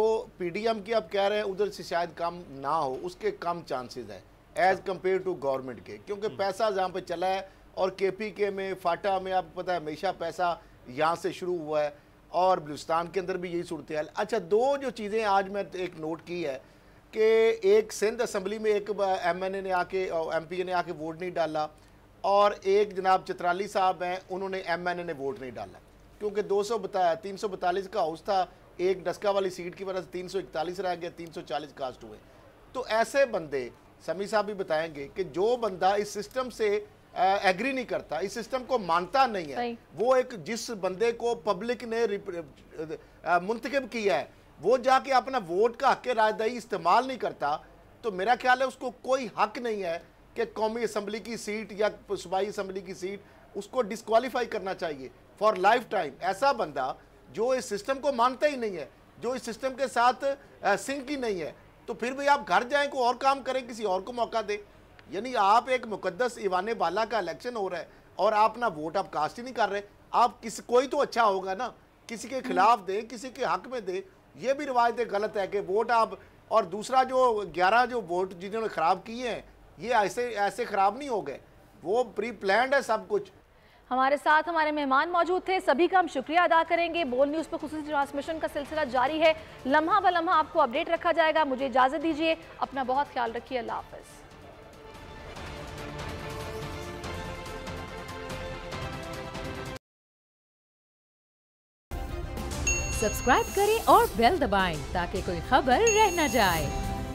PDM की आप कह रहे हैं उधर से शायद कम ना हो, उसके कम चांसेस है एज़ कम्पेयर टू गवर्नमेंट के, क्योंकि पैसा जहाँ पे चला है। और KPK में फाटा में आपको पता है हमेशा पैसा यहाँ से शुरू हुआ है और बलूचिस्तान के अंदर भी यही सूरत हाल। अच्छा, दो जो चीज़ें आज मैं एक नोट की है कि एक सिंध असम्बली में एक MNA ने आके MP ने आके वोट नहीं डाला और एक जनाब चित्राली साहब हैं उन्होंने MNA ने वोट नहीं डाला, क्योंकि 342 का हाउस था, एक डस्का वाली सीट की वजह से 341 रह गया, 340 कास्ट हुए। तो ऐसे बंदे समी साहब भी बताएंगे कि जो बंदा इस सिस्टम से एग्री नहीं करता, इस सिस्टम को मानता नहीं है, वो एक जिस बंदे को पब्लिक ने मुंतखब किया है वो जाके अपना वोट का हक रायदही इस्तेमाल नहीं करता, तो मेरा ख्याल है उसको कोई हक नहीं है कि कौमी असम्बली की सीट या सूबाई असम्बली की सीट उसको डिस्क्वालीफाई करना चाहिए फॉर लाइफ टाइम। ऐसा बंदा जो इस सिस्टम को मानता ही नहीं है जो इस सिस्टम के साथ सिंक ही नहीं है, तो फिर भी आप घर जाएं, कोई और काम करें, किसी और को मौका दें। यानी आप एक मुकद्दस ईवान बाला का इलेक्शन हो रहा है और आप ना वोट आप कास्ट ही नहीं कर रहे। आप किसी कोई तो अच्छा होगा ना, किसी के खिलाफ दें, किसी के हक में दें। ये भी रिवायत गलत है कि वोट आप, और दूसरा जो 11 जो वोट जिन्होंने ख़राब किए हैं ये ऐसे ख़राब नहीं हो गए, वो प्री प्लान्ड है सब कुछ। हमारे साथ हमारे मेहमान मौजूद थे, सभी का हम शुक्रिया अदा करेंगे। बोल न्यूज़ पर खुसूसी ट्रांसमिशन का सिलसिला जारी है, लम्हा ब लम्हा आपको अपडेट रखा जाएगा। मुझे इजाज़त दीजिए, अपना बहुत ख्याल रखिए, अल्लाह हाफ़िज़। सब्सक्राइब करें और बेल दबाएं ताकि कोई खबर रह न जाए।